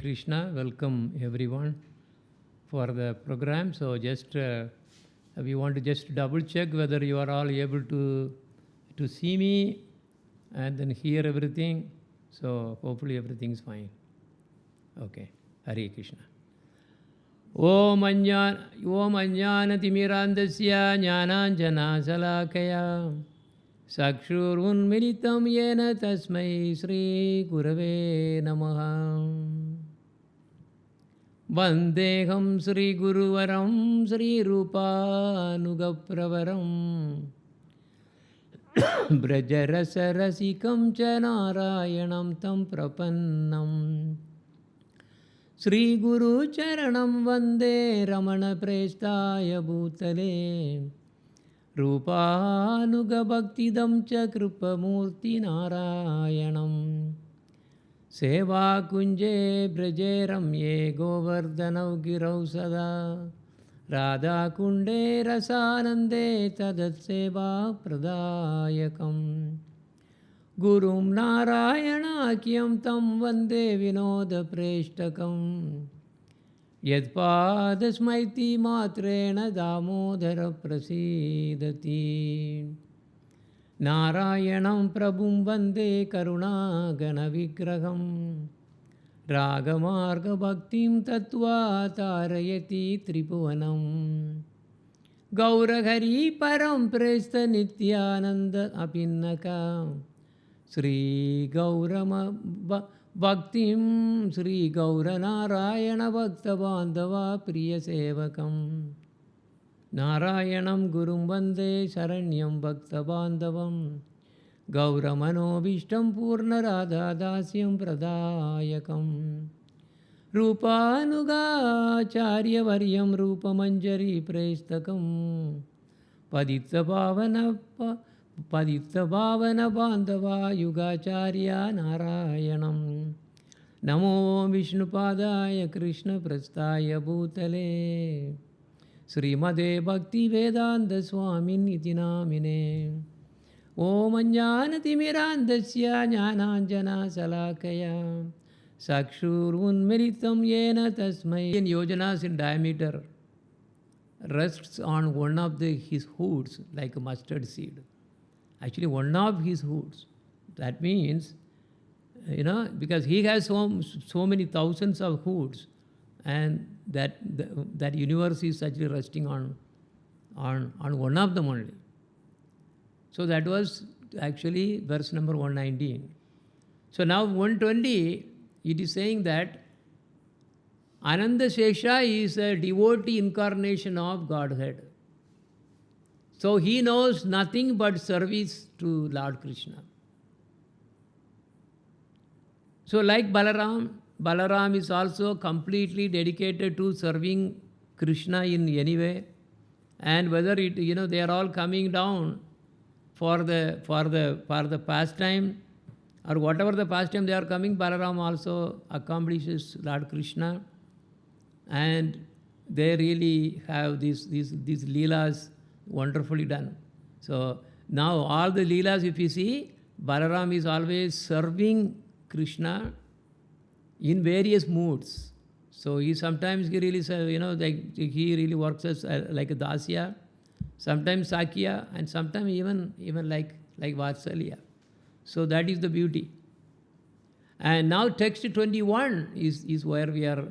Krishna, welcome everyone for the program. So just we want to just double check whether you are all able to see me and then hear everything. So hopefully everything is fine. Okay, Hare Krishna. Om Ajnanatimmirandasya Jnananjana Salakaya Sakshurunmilitam Yena Tasmai Sri Gurave Namaha. Vandeham Sri Guruvaram Sri Rupanugapravaram Brajarasarasikam cha Narayanam tam prapannam Sri Guru Charanam Vande Ramana Prestaya Bhutale Rupanuga Bhaktidam cha Kripamurti Narayanam Seva Kunje Brajeram Ye Govardhanav Girau Sada Radha Kunde Rasanande Tadat Seva Pradayakam Gurum Narayanakiyam Tam Vande Vinoda Preshtakam Yadpada Smaiti Matrena Damodara Prasidati Narayanam Prabhum Vande Karuna Gana Vigraham Ragamarga Bhaktim Tattva Tarayati Tripuvanam Gaurahari Param Presta Nityananda Apinnaka Sri Gaurama Bhaktim Sri Gauranarayana Bhakta Bandhava Priya Sevakam Narayanam Gurum Vande Saranyam Bhakta Bandhavam Gauramano Vishtam Purna Radha Dasyam Pradayakam Rupanuga Charya Varyam Rupamanjari Prestakam Padita Bhavana Bandhava Yugacharya Narayanam Namo Vishnupadaya Krishna Prastaya Bhutale Srimade Bhakti Vedanta Swamin Iti Namine Om Ajnanatimmirandasya Jnananjana Salakaya Sakshurunmilitam Yena Tasmai. Yojanas in diameter rests on one of his hoods like a mustard seed. Actually, one of his hoods. That means, because he has so many thousands of hoods, and that universe is actually resting on one of them only. So that was actually verse number 119. So now 120, it is saying that Ananda Shesha is a devotee incarnation of Godhead. So he knows nothing but service to Lord Krishna. So like Balaram is also completely dedicated to serving Krishna in any way. And whether they are all coming down for the pastime or whatever the pastime they are coming, Balaram also accomplishes Lord Krishna. And they really have these leelas wonderfully done. So now all the leelas, if you see, Balaram is always serving Krishna in various moods. So he really works as like a dasya, sometimes sakya, and sometimes even like Vatsalya. So that is the beauty. And now text 21 is where we are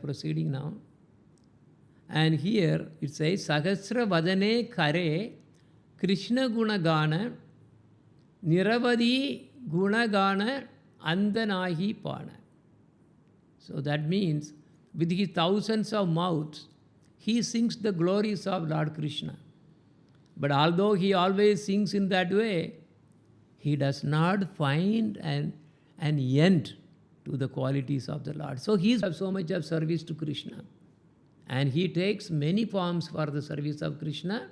proceeding now. And here it says, Sahasra Vadane Kare Krishna Gunagana Niravadi Gunagana Andanahi Pana. So that means with his thousands of mouths, he sings the glories of Lord Krishna. But although he always sings in that way, he does not find an end to the qualities of the Lord. So he has so much of service to Krishna. And he takes many forms for the service of Krishna,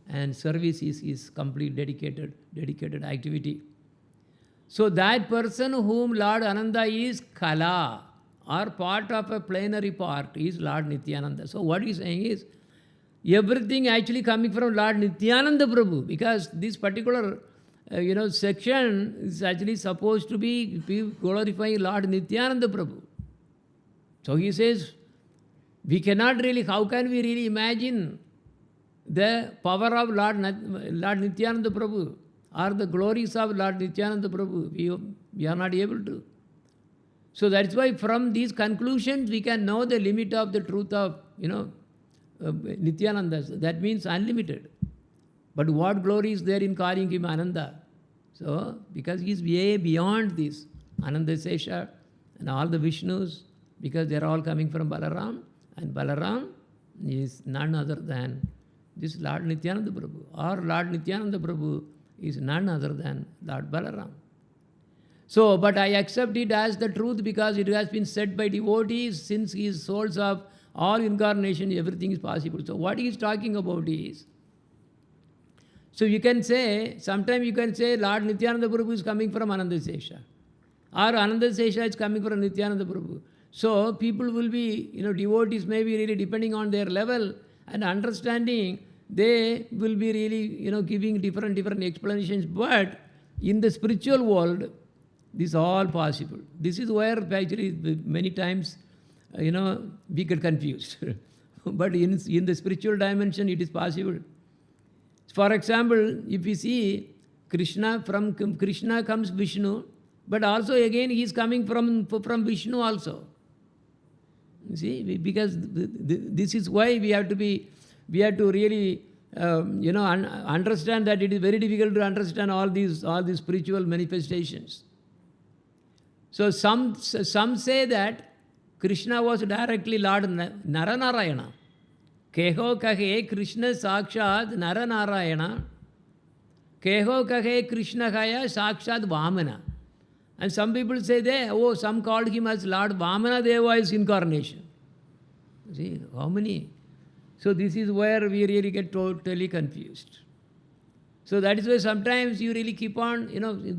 and service is complete dedicated activity. So that person whom Lord Ananda is Kala, or part of a plenary part, is Lord Nityananda. So what he is saying is, everything actually coming from Lord Nityananda Prabhu, because this particular section is actually supposed to be glorifying Lord Nityananda Prabhu. So he says, we cannot really, how can we really imagine the power of Lord Nityananda Prabhu or the glories of Lord Nityananda Prabhu? We are not able to. So that's why from these conclusions we can know the limit of the truth of, Nityananda. That means unlimited. But what glory is there in calling him Ananda? So, because he is way beyond this, Ananda Sesha and all the Vishnus, because they are all coming from Balaram, and Balaram is none other than this Lord Nityananda Prabhu, or Lord Nityananda Prabhu is none other than Lord Balaram. So, but I accept it as the truth because it has been said by devotees, since he is source of all incarnation, everything is possible. So what he is talking about is, so you can say, sometimes you can say Lord Nityananda Prabhu is coming from Ananda Sesha, or Ananda Sesha is coming from Nityananda Prabhu. So people will be, devotees may be really depending on their level and understanding, they will be really, giving different explanations. But in the spiritual world, this is all possible. This is where actually many times, we get confused. But in the spiritual dimension, it is possible. For example, if we see Krishna, from Krishna comes Vishnu, but also again he is coming from Vishnu also. You see, because this is why we have to really, understand that it is very difficult to understand all these spiritual manifestations. So some say that Krishna was directly Lord Naranarayana. Keho kahe Krishna Sakshat Naranarayana. Keho kahe Krishna kaya Sakshat Vamana. And some people say some called him as Lord Vamana Deva is incarnation. See, how many? So this is where we really get totally confused. So that is why sometimes you really keep on,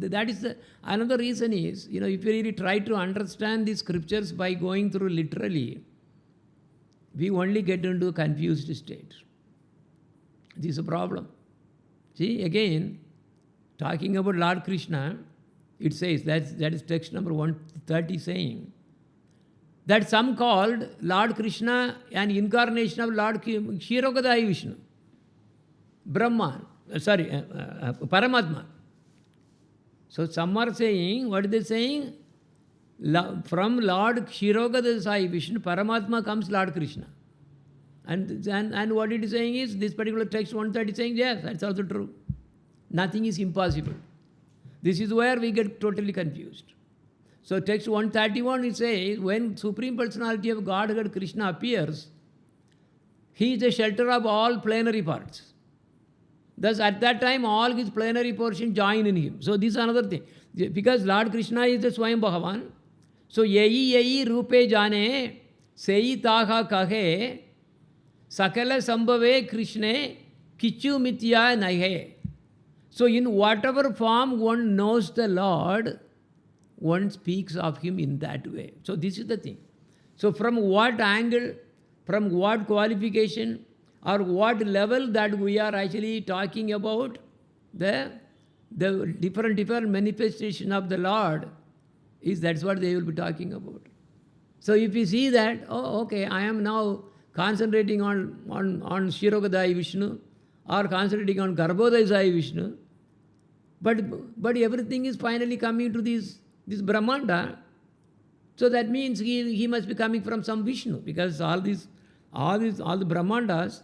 that is another reason is, if you really try to understand the scriptures by going through literally, we only get into a confused state. This is a problem. See, again, talking about Lord Krishna, it says, that is text number 130 saying, that some called Lord Krishna an incarnation of Lord Kshirogadai Vishnu, Brahman. Paramatma. So some are saying, what are they saying? From Lord Kshirogadai Vishnu, Paramatma comes Lord Krishna. And what it is saying is, this particular text 130 is saying, yes, that's also true. Nothing is impossible. This is where we get totally confused. So text 131 it says, when Supreme Personality of Godhead Krishna appears, he is the shelter of all plenary parts. Thus, at that time, all his plenary portion join in him. So, this is another thing. Because Lord Krishna is the Swayam Bhagavan. So, yehi rupe jane, seyi taha kahe, sakala sambhave Krishne, kichu mitya nahe. So, in whatever form one knows the Lord, one speaks of him in that way. So, this is the thing. So, from what angle, from what qualification, or what level that we are actually talking about the different manifestation of the Lord, that's what they will be talking about. So if you see that, okay, I am now concentrating on Kshirogadai Vishnu or concentrating on Garbhodaya Vishnu, but everything is finally coming to this Brahmanda. So that means he must be coming from some Vishnu, because all the Brahmandas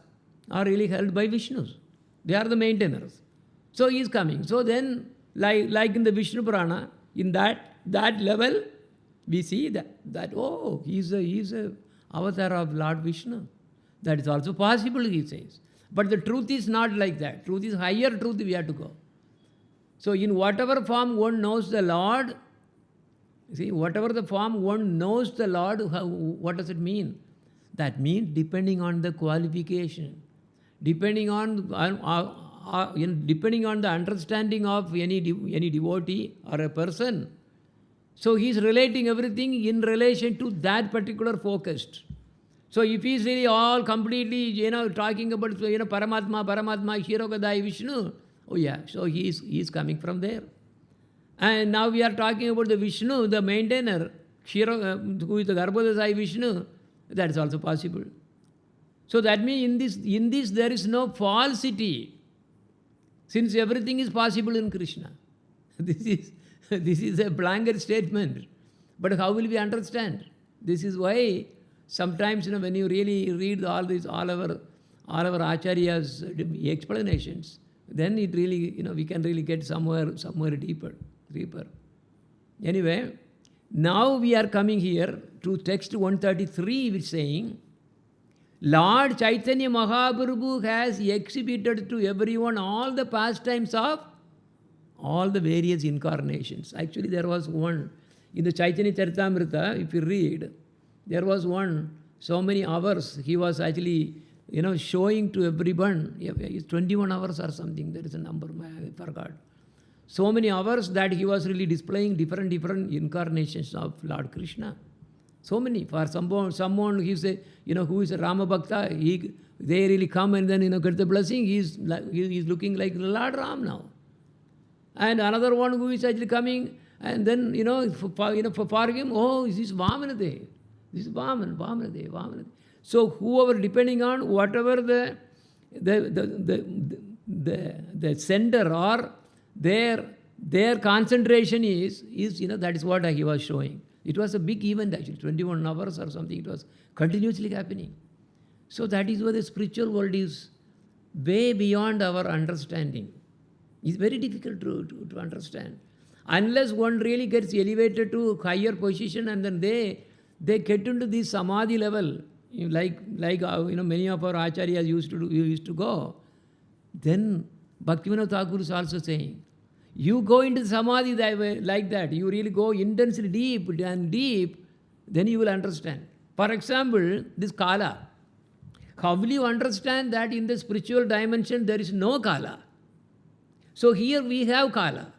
are really held by Vishnus. They are the maintainers. So he is coming. So then, like in the Vishnu Purana, in that level, we see that he is a avatar of Lord Vishnu. That is also possible, he says. But the truth is not like that. Truth is higher truth we have to go. So in whatever form one knows the Lord, whatever the form one knows the Lord, what does it mean? That means depending on the qualification, depending on the understanding of any devotee or a person. So he is relating everything in relation to that particular focus. So if he is really all completely, talking about, Paramatma, Kshirogadai Vishnu, so he is coming from there. And now we are talking about the Vishnu, the maintainer, who is the Garbhodaya Vishnu, that is also possible. So that means in this there is no falsity, since everything is possible in Krishna. This is a blanket statement. But how will we understand? This is why sometimes when you really read all our acharyas' explanations, then it really we can really get somewhere deeper. Anyway, now we are coming here to text 133, which is saying, Lord Chaitanya Mahaprabhu has exhibited to everyone all the pastimes of all the various incarnations. Actually, there was one in the Chaitanya Caritamrta, if you read, there was one, so many hours he was actually, showing to everyone. 21 hours or something, there is a number, I forgot. So many hours that he was really displaying different incarnations of Lord Krishna. So many. For someone he say, who is a Rama Bhakta, they really come and then, get the blessing. He's looking like Lord Ram now. And another one who is actually coming, and then, for him, oh, this is Vamanade. This is Vamanade. So whoever, depending on whatever the sender or their concentration is, that is what he was showing. It was a big event actually, 21 hours or something. It was continuously happening. So that is why the spiritual world is way beyond our understanding. It's very difficult to understand. Unless one really gets elevated to higher position and then they get into this samadhi level, like many of our acharyas used to go, then Bhaktivinoda Thakur is also saying, you go into samadhi that way, like that, you really go intensely deep, then you will understand. For example, this Kala. How will you understand that in the spiritual dimension there is no Kala? So here we have Kala.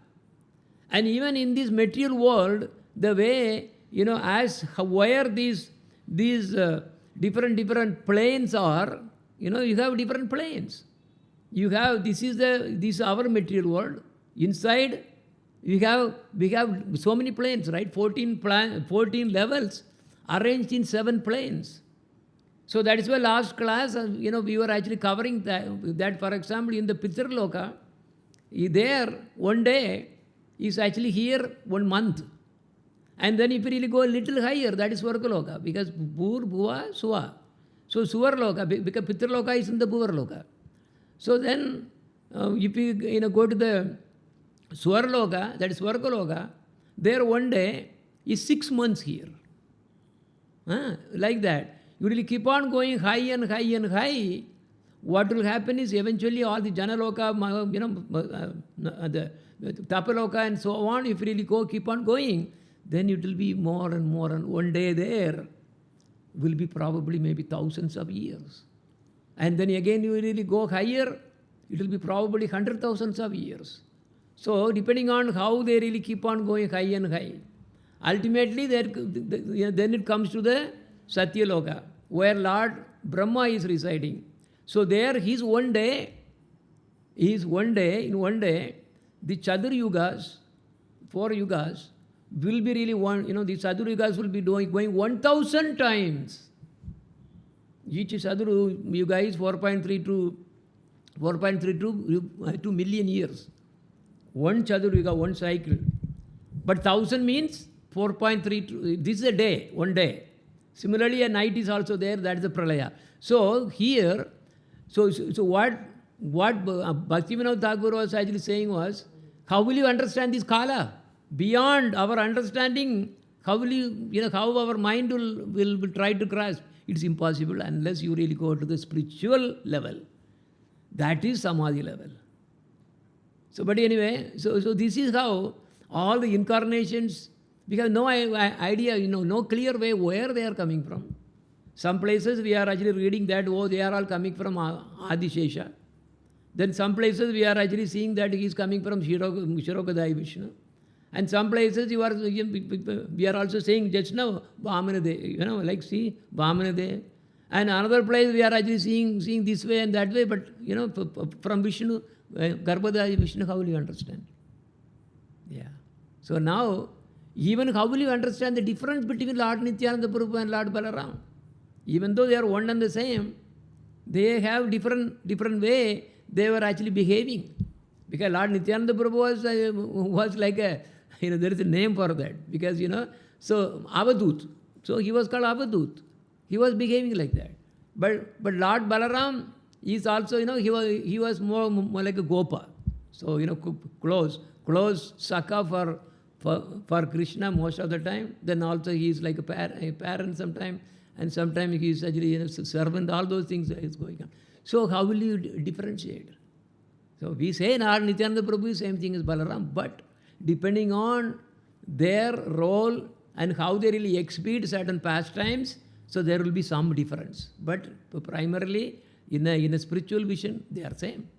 And even in this material world, the way, where these different planes are, you have different planes. You have, this is our material world. Inside, we have so many planes, right? 14 levels arranged in 7 planes. So that is why last class, we were actually covering that for example, in the Pitraloka, there one day is actually here 1 month. And then if you really go a little higher, that is Swargaloka, because Bhur, Bhuva, Suva. So Suvarloka, because Pitraloka is in the Bhuvarloka. So then, if you go to the Swarloka, that is Swargaloka, there one day is 6 months here. Like that. You really keep on going high and high and high. What will happen is eventually all the Janaloka, the Tapaloka and so on, if you really keep on going, then it will be more and more, and one day there will be probably maybe thousands of years. And then again you really go higher, it will be probably 100,000 of years. So depending on how they really keep on going high and high, ultimately then it comes to the Satyaloka, where Lord Brahma is residing. So there in one day, the Chatur Yugas, 4 Yugas, will be really the Chatur Yugas will be going 1,000 times. Each Chatur Yuga is 4.32 million years. One Chatur Yuga, one cycle. But 1,000 means 4.32. This is a day, one day. Similarly, a night is also there, that is the Pralaya. So here, so what Bhaktivinoda Thakur was actually saying was, how will you understand this Kala? Beyond our understanding, how will how our mind will try to grasp? It's impossible unless you really go to the spiritual level. That is Samadhi level. So, but anyway, so this is how all the incarnations, because no idea, no clear way where they are coming from. Some places we are actually reading that, they are all coming from Adishesha. Then some places we are actually seeing that he is coming from Shirokadai Vishnu. And some places we are also saying just now, Vamanade, like see, Vamanade. And another place we are actually seeing this way and that way, but from Vishnu, Garbhodaya Vishnu, how will you understand? Yeah. So now, Even how will you understand the difference between Lord Nityananda Prabhu and Lord Balaram? Even though they are one and the same, they have different way they were actually behaving. Because Lord Nityananda Prabhu was like a, there is a name for that. Because, so Avadut. So he was called Avadut. He was behaving like that. But Lord Balaram is also, he was more like a Gopa. So, close Saka for Krishna most of the time. Then also he is like a parent sometimes. And sometimes he is actually a servant. All those things is going on. So how will you differentiate? So we say Lord Nityananda Prabhu, same thing as Balaram. But depending on their role and how they really exceed certain pastimes, so there will be some difference. But primarily, in a spiritual vision, they are same.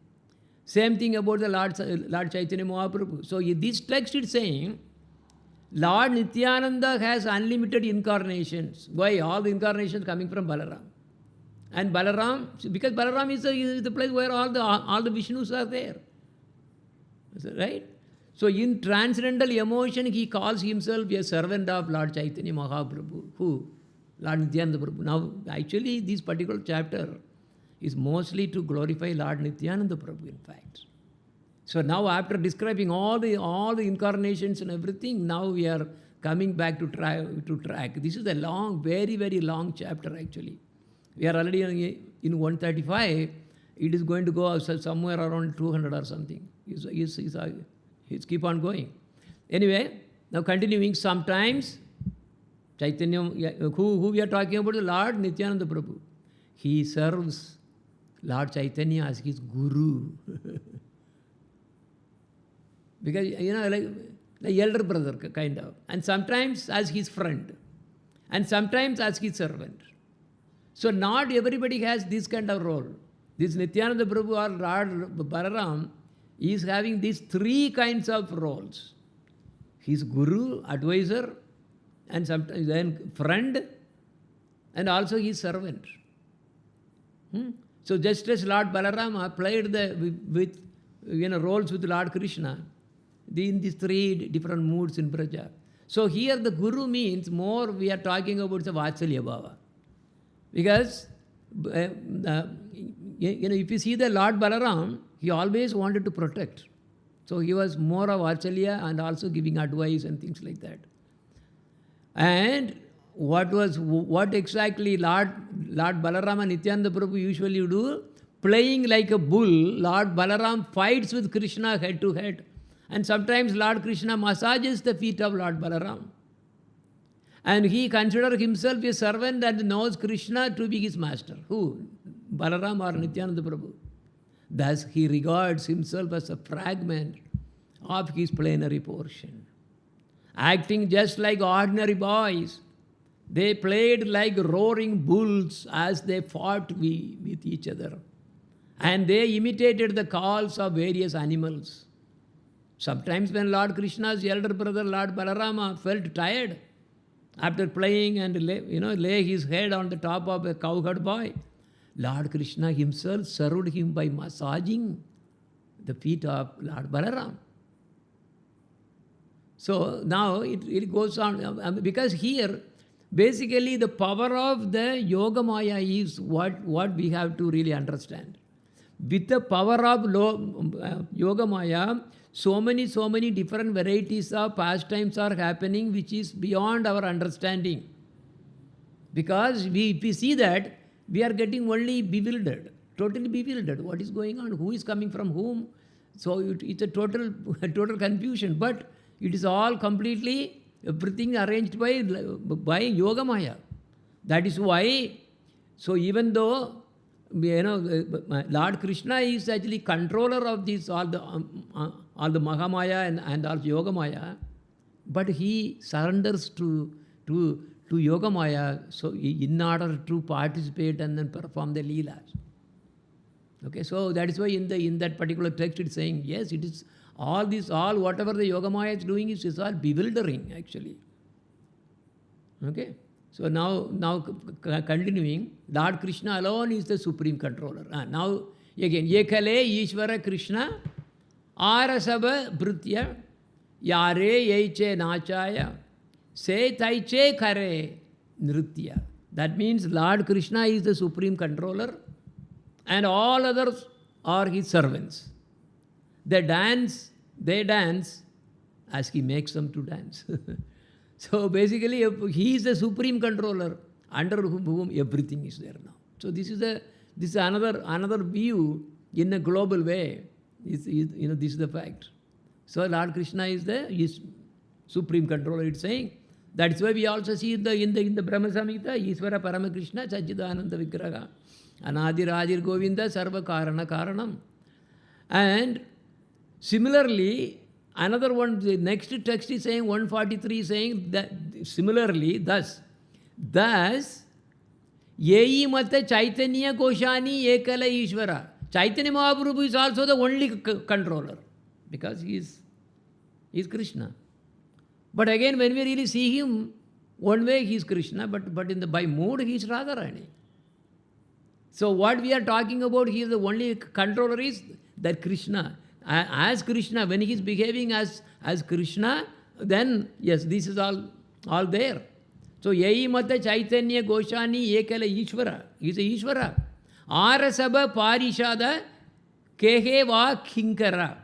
Same thing about the Lord Chaitanya Mahaprabhu. So in this text it's saying, Lord Nityananda has unlimited incarnations. Why? All the incarnations coming from Balaram. And Balaram, because Balaram is the place where all the Vishnus are there. Right? So in transcendental emotion, he calls himself a servant of Lord Chaitanya Mahaprabhu. Who? Lord Nityananda Prabhu. Now, actually, this particular chapter is mostly to glorify Lord Nityananda Prabhu, in fact. So now, after describing all the incarnations and everything, now we are coming back to track. This is a long, very, very long chapter, actually. We are already in 135. It is going to go somewhere around 200 or something. It's keep on going. Anyway, now continuing, sometimes Chaitanya, who we are talking about, the Lord Nityananda Prabhu, he serves Lord Chaitanya as his guru. Because, like the elder brother, kind of. And sometimes as his friend. And sometimes as his servant. So not everybody has this kind of role. This Nityananda Prabhu or Lord Balaram is having these three kinds of roles. His guru, advisor, and sometimes then friend, and also his servant. So just as Lord Balaram played roles with Lord Krishna, in these three different moods in Braja. So here the guru means more we are talking about the Vatsalya Bhava. Because, if you see the Lord Balaram, he always wanted to protect. So he was more of Vatsalya and also giving advice and things like that. And what exactly Lord Balaram and Nityananda Prabhu usually do? Playing like a bull, Lord Balaram fights with Krishna head to head. And sometimes Lord Krishna massages the feet of Lord Balaram. And he considers himself a servant and knows Krishna to be his master. Who? Balaram or Nityananda Prabhu. Thus he regards himself as a fragment of his plenary portion. Acting just like ordinary boys, they played like roaring bulls as they fought with each other. And they imitated the calls of various animals. Sometimes when Lord Krishna's elder brother, Lord Balarama, felt tired after playing and lay his head on the top of a cowherd boy, Lord Krishna himself served him by massaging the feet of Lord Balaram. So now it goes on, because here basically the power of the Yoga Maya is what we have to really understand. With the power of Yoga Maya, so many different varieties of pastimes are happening which is beyond our understanding. Because if we see that, we are getting only bewildered, totally bewildered. What is going on? Who is coming from whom? So it's a total confusion. But it is all completely, everything arranged by Yoga Maya. That is why, so even though Lord Krishna is actually controller of this, all the Mahamaya and also Yoga Maya, but he surrenders to Yoga Maya, so in order to participate and then perform the Leelas. Okay, so that is why in that particular text it's saying, yes, it is all whatever the Yoga Maya is doing is all bewildering actually. Okay. So now continuing, Lord Krishna alone is the supreme controller. Now again, Yekale Ishvara Krishna Arasaba Bhrutya Yare Yaiche Nachaya Se taiche kare nritya. That means Lord Krishna is the supreme controller and all others are his servants. They dance as he makes them to dance. So basically, he is the supreme controller under whom everything is there now. So this is another view in a global way. This is the fact. So Lord Krishna is supreme controller. It's saying. That's why we also see in the Brahma Samhita, Ishvara Paramakrishna Sachidananda Vigraha, Anadir Adir Govinda Sarva Karana Karanam. And similarly, another one, the next text is saying, 143 saying that similarly, thus, Yeyi Mata Caitanya Koshani Ekala Ishvara. Chaitanya Mahaprabhu is also the only controller because he is Krishna. But again, when we really see him, one way he is Krishna, but by mood he is Radharani. So what we are talking about, he is the only controller is that Krishna. As Krishna, when he is behaving as Krishna, then yes, this is all there. So Yeyi Mata Caitanya Goshani Ekala Ishvara. He is a Ishvara. Arasabha Parishada Kehe Va Kinkara.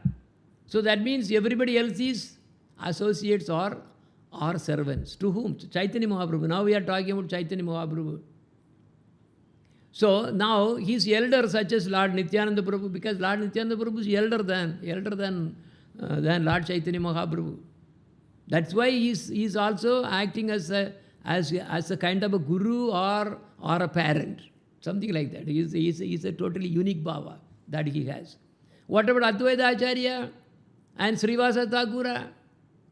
So that means everybody else is associates or servants. To whom? Chaitanya Mahaprabhu. Now we are talking about Chaitanya Mahaprabhu. So now his elder, such as Lord Nityananda Prabhu, because Lord Nityananda Prabhu is elder than Lord Chaitanya Mahaprabhu. That's why he is also acting as a kind of a guru or a parent, something like that. He is a totally unique bhava that he has. What about Advaita Acharya and Srivasa Thakura?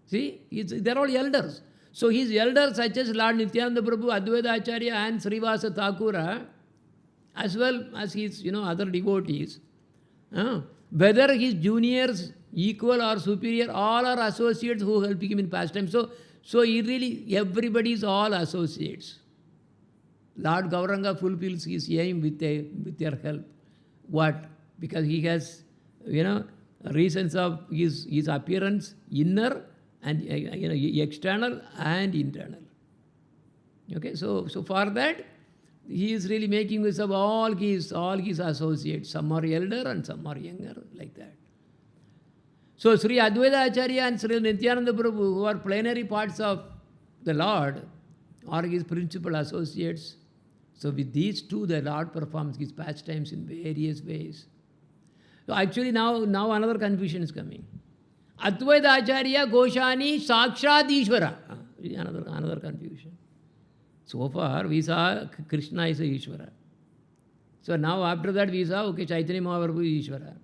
See, they're all elders. So his elders such as Lord Nityananda Prabhu, Advaita Acharya and Srivasa Thakura, as well as his other devotees, whether his juniors, equal or superior, all are associates who help him in pastime. So he really, everybody is all associates. Lord Gauranga fulfills his aim with their help. What? Because he has, reasons of his appearance, inner and external and internal. Okay, so for that, he is really making use of all his associates. Some are elder and some are younger, like that. So Sri Advaita Acharya and Sri Nityananda Prabhu, who are plenary parts of the Lord, are his principal associates. So with these two, the Lord performs his pastimes in various ways. So actually now another confusion is coming. Advaita Acharya Goshani Sakshat Ishvara. Another confusion. So far we saw Krishna is a Ishvara. So now after that we saw, Chaitanya Mahaprabhu is Ishvara.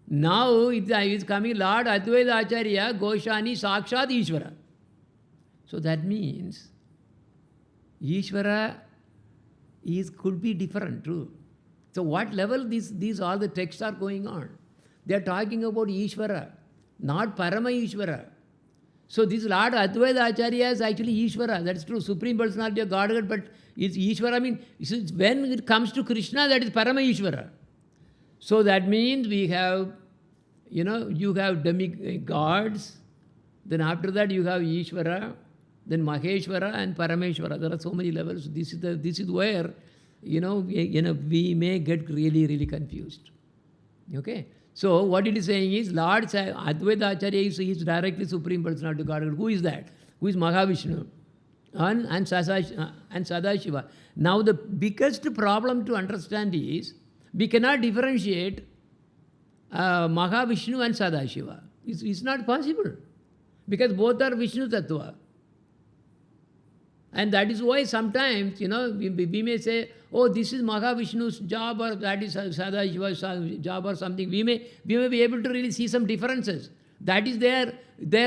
Now it is coming Lord Advaita Acharya Goshani Sakshat Ishvara. So that means Ishvara could be different too. So what level these all the texts are going on? They are talking about Ishvara, not Parama Ishvara. So this Lord Advaita Acharya is actually Ishvara. That's true, Supreme Personality of Godhead, but it's Ishvara. I mean, when it comes to Krishna, that is Parama Ishvara. So that means we have, you have demigods, then after that you have Ishvara, then Maheshwara and Parameshwara. There are so many levels. This is where, we may get really, really confused. Okay? So what it is saying is, Lord Advaita Acharya is directly Supreme Personality of Godhead. Who is that? Who is Mahavishnu and Sadashiva. Now the biggest problem to understand is, we cannot differentiate Mahavishnu and Sadashiva. It's not possible. Because both are Vishnu Tattva. And that is why sometimes, we may say, oh, this is Mahavishnu's job or that is Sadashiva's job or something. We may be able to really see some differences. That is their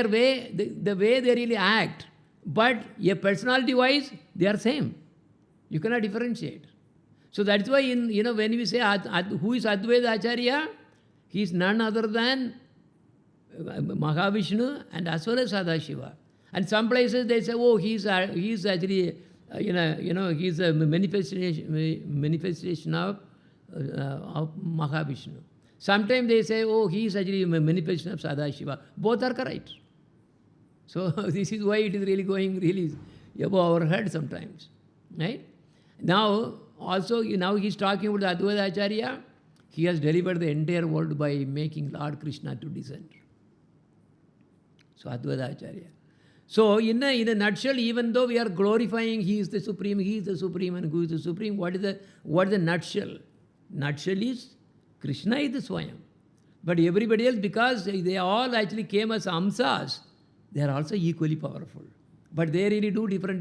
way, the way they really act. But personality-wise, they are same. You cannot differentiate. So that's why when we say who is Advaita Acharya, he is none other than Mahavishnu and as well as Sadashiva. And some places they say, oh, he's actually, he's a manifestation of Mahavishnu. Sometimes they say, oh, he is actually a manifestation of Sadashiva. Both are correct. So this is why it is really going really above our head sometimes. Right? Now, also, now he's talking about the Advaita Acharya. He has delivered the entire world by making Lord Krishna to descend. So Advaita Acharya. So in a nutshell, even though we are glorifying He is the Supreme, and who is the Supreme, what is the nutshell? Nutshell is Krishna is the Swayam. But everybody else, because they all actually came as Amsas, they are also equally powerful. But they really do different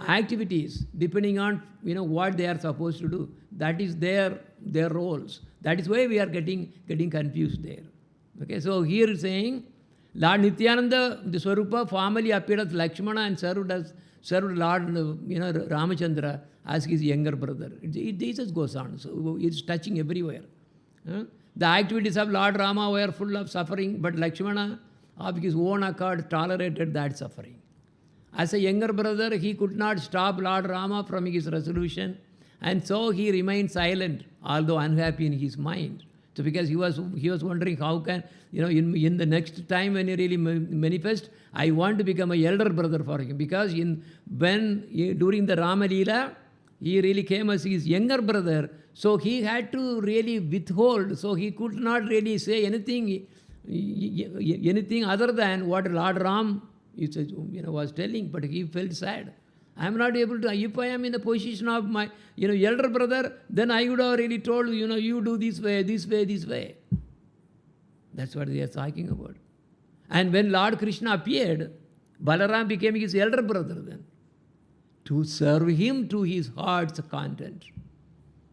activities depending on what they are supposed to do. That is their roles. That is why we are getting confused there. Okay, so here is saying Lord Nityananda, the Swarupa, formally appeared as Lakshmana and served Lord Ramachandra as his younger brother. It just goes on. So it's touching everywhere. The activities of Lord Rama were full of suffering, but Lakshmana, of his own accord, tolerated that suffering. As a younger brother, he could not stop Lord Rama from his resolution, and so he remained silent, although unhappy in his mind. So because he was wondering how can, in the next time when he really manifest, I want to become a elder brother for him. Because during the Rama Leela, he really came as his younger brother, so he had to really withhold, so he could not really say anything other than what Lord Ram was telling, but he felt sad. I am not able to, if I am in the position of my elder brother, then I would have really told, you do this way. That's what they are talking about. And when Lord Krishna appeared, Balaram became his elder brother then, to serve him to his heart's content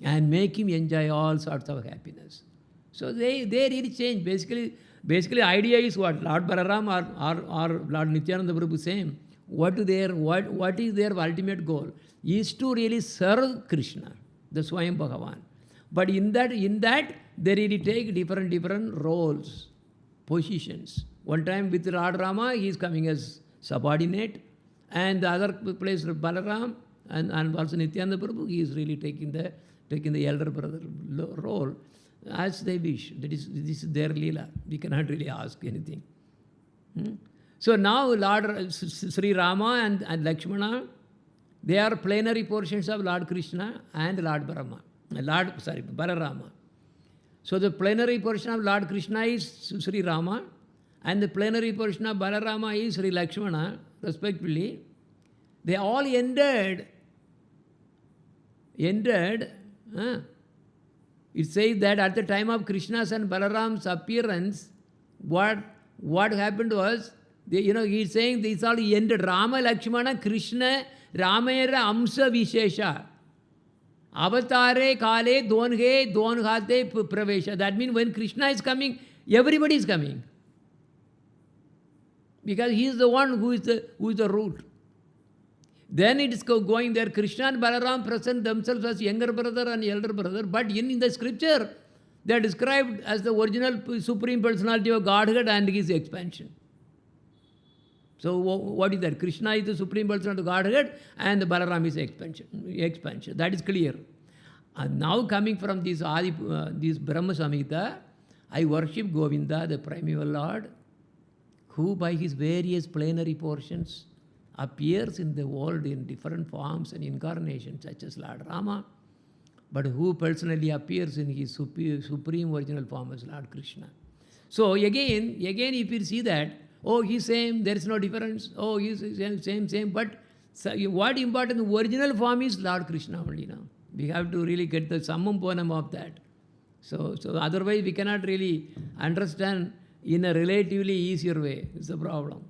and make him enjoy all sorts of happiness. So they really changed. Basically idea is what? Lord Balaram or Lord Nityananda Prabhu same. What is their ultimate goal? Is to really serve Krishna, the Swayam Bhagavan. But in that they really take different roles, positions. One time with Lord Rama, he is coming as subordinate, and the other place Balaram and also Nityananda Prabhu, he is really taking the elder brother role as they wish. This is their Leela. We cannot really ask anything. So now Lord Sri Rama and Lakshmana, they are plenary portions of Lord Krishna and Lord Balarama. So the plenary portion of Lord Krishna is Sri Rama, and the plenary portion of Balarama is Sri Lakshmana, respectively. They all ended. It says that at the time of Krishna's and Balaram's appearance, what happened was, he is saying these all ended. Rama, Lakshmana, Krishna, Ramera, Amsa Vishesha. Avatare, Kale, Donhe, Donghate, Pravesha. That means when Krishna is coming, everybody is coming. Because he is the one who is the root. Then it is going there. Krishna and Balaram present themselves as younger brother and elder brother. But in the scripture, they are described as the original Supreme Personality of Godhead and his expansion. So what is that? Krishna is the Supreme Personality of Godhead and Balaram is expansion. That is clear. And now coming from this Brahma Samhita, I worship Govinda, the primeval Lord, who by his various plenary portions appears in the world in different forms and incarnations, such as Lord Rama, but who personally appears in his supreme original form as Lord Krishna. So again, if you see that, he's same, there is no difference. He's same. But what important, the original form is Lord Krishna only now. We have to really get the summum bonum of that. So otherwise we cannot really understand in a relatively easier way. It's the problem.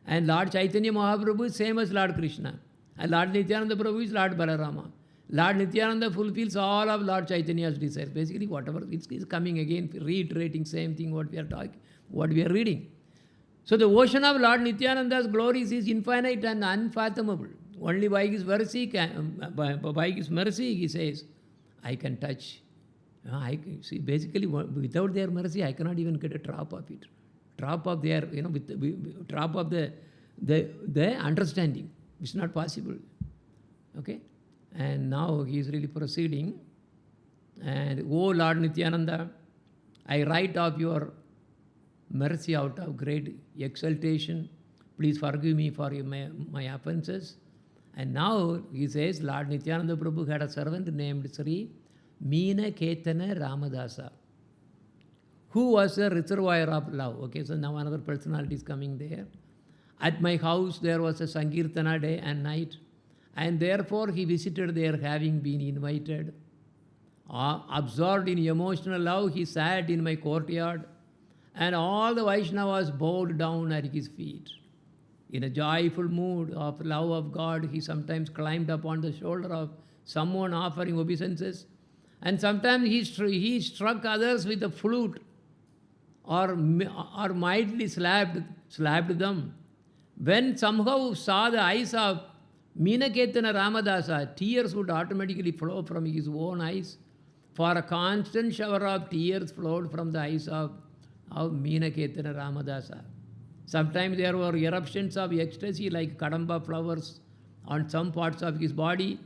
And Lord Caitanya Mahaprabhu is same as Lord Krishna. And Lord Nityananda Prabhu is Lord Balarama. Lord Nityananda fulfills all of Lord Chaitanya's desires. Basically, whatever is coming again, reiterating same thing what we are reading. So the ocean of Lord Nityananda's glories is infinite and unfathomable. Only by his mercy, he says, I can touch. Basically, without their mercy, I cannot even get a drop of it. Drop of their, drop of the understanding. It's not possible. Okay? And now he is really proceeding. And, O Lord Nityananda, I write of your mercy out of great exaltation. Please forgive me for my offenses. And now he says, Lord Nityananda Prabhu had a servant named Sri Meena Caitanya Ramadasa, who was a reservoir of love. Okay, so now another personality is coming there. At my house there was a Sankirtana day and night, and therefore he visited there having been invited. Absorbed in emotional love, he sat in my courtyard, and all the Vaishnavas bowed down at his feet. In a joyful mood of love of God, he sometimes climbed upon the shoulder of someone offering obeisances, and sometimes he struck others with a flute or mildly slapped them. When somehow saw the eyes of Meena Caitanya Ramadasa, tears would automatically flow from his own eyes, for a constant shower of tears flowed from the eyes of Meena Caitanya Ramadasa. Sometimes there were eruptions of ecstasy like Kadamba flowers on some parts of his body,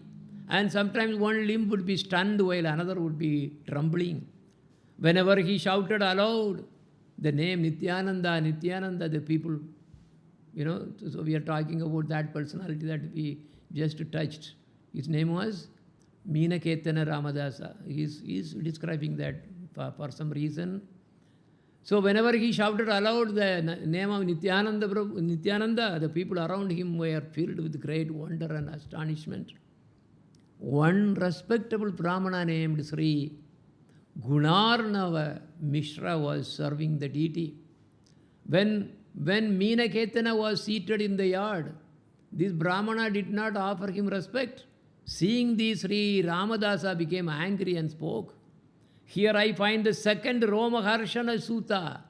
and sometimes one limb would be stunned while another would be trembling. Whenever he shouted aloud the name Nityananda, Nityananda, the people, so we are talking about that personality that we just touched. His name was Meena Caitanya Ramadasa. He's describing that for some reason. So whenever he shouted aloud the name of Nityananda, the people around him were filled with great wonder and astonishment. One respectable Brahmana named Sri Gunarnava Mishra was serving the deity. When Meena Caitanya was seated in the yard, this Brahmana did not offer him respect. Seeing this, Sri Ramadasa became angry and spoke. Here I find the second Romaharshana Sutta,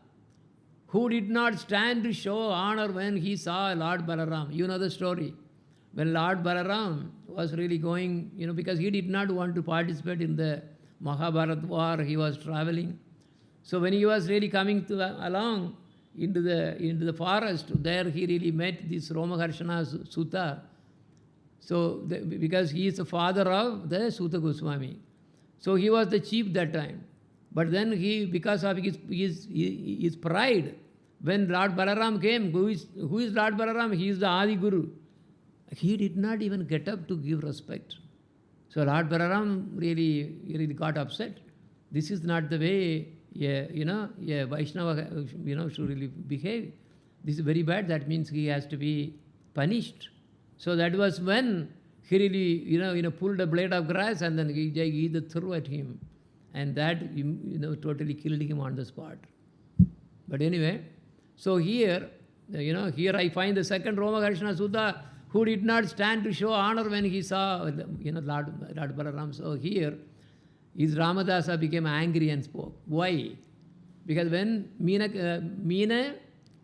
who did not stand to show honor when he saw Lord Balaram. You know the story. When Lord Balaram was really going, because he did not want to participate in the Mahabharata war, he was traveling. So when he was really coming along into the forest, there he really met this Romaharshana Sutta. So because he is the father of the Sutta Goswami. So he was the chief that time. But then because of his pride, when Lord Balaram came, who is Lord Balaram? He is the Adi Guru. He did not even get up to give respect. So Lord Balaram really got upset. This is not the way a Vaishnava should really behave. This is very bad. That means he has to be punished. So that was when he really pulled a blade of grass and then he threw at him, and that totally killed him on the spot. But anyway, so here I find the second Romaharshana Sutta, who did not stand to show honor when he saw Lord Balaram. So here his Ramadasa became angry and spoke. Why? Because when Meena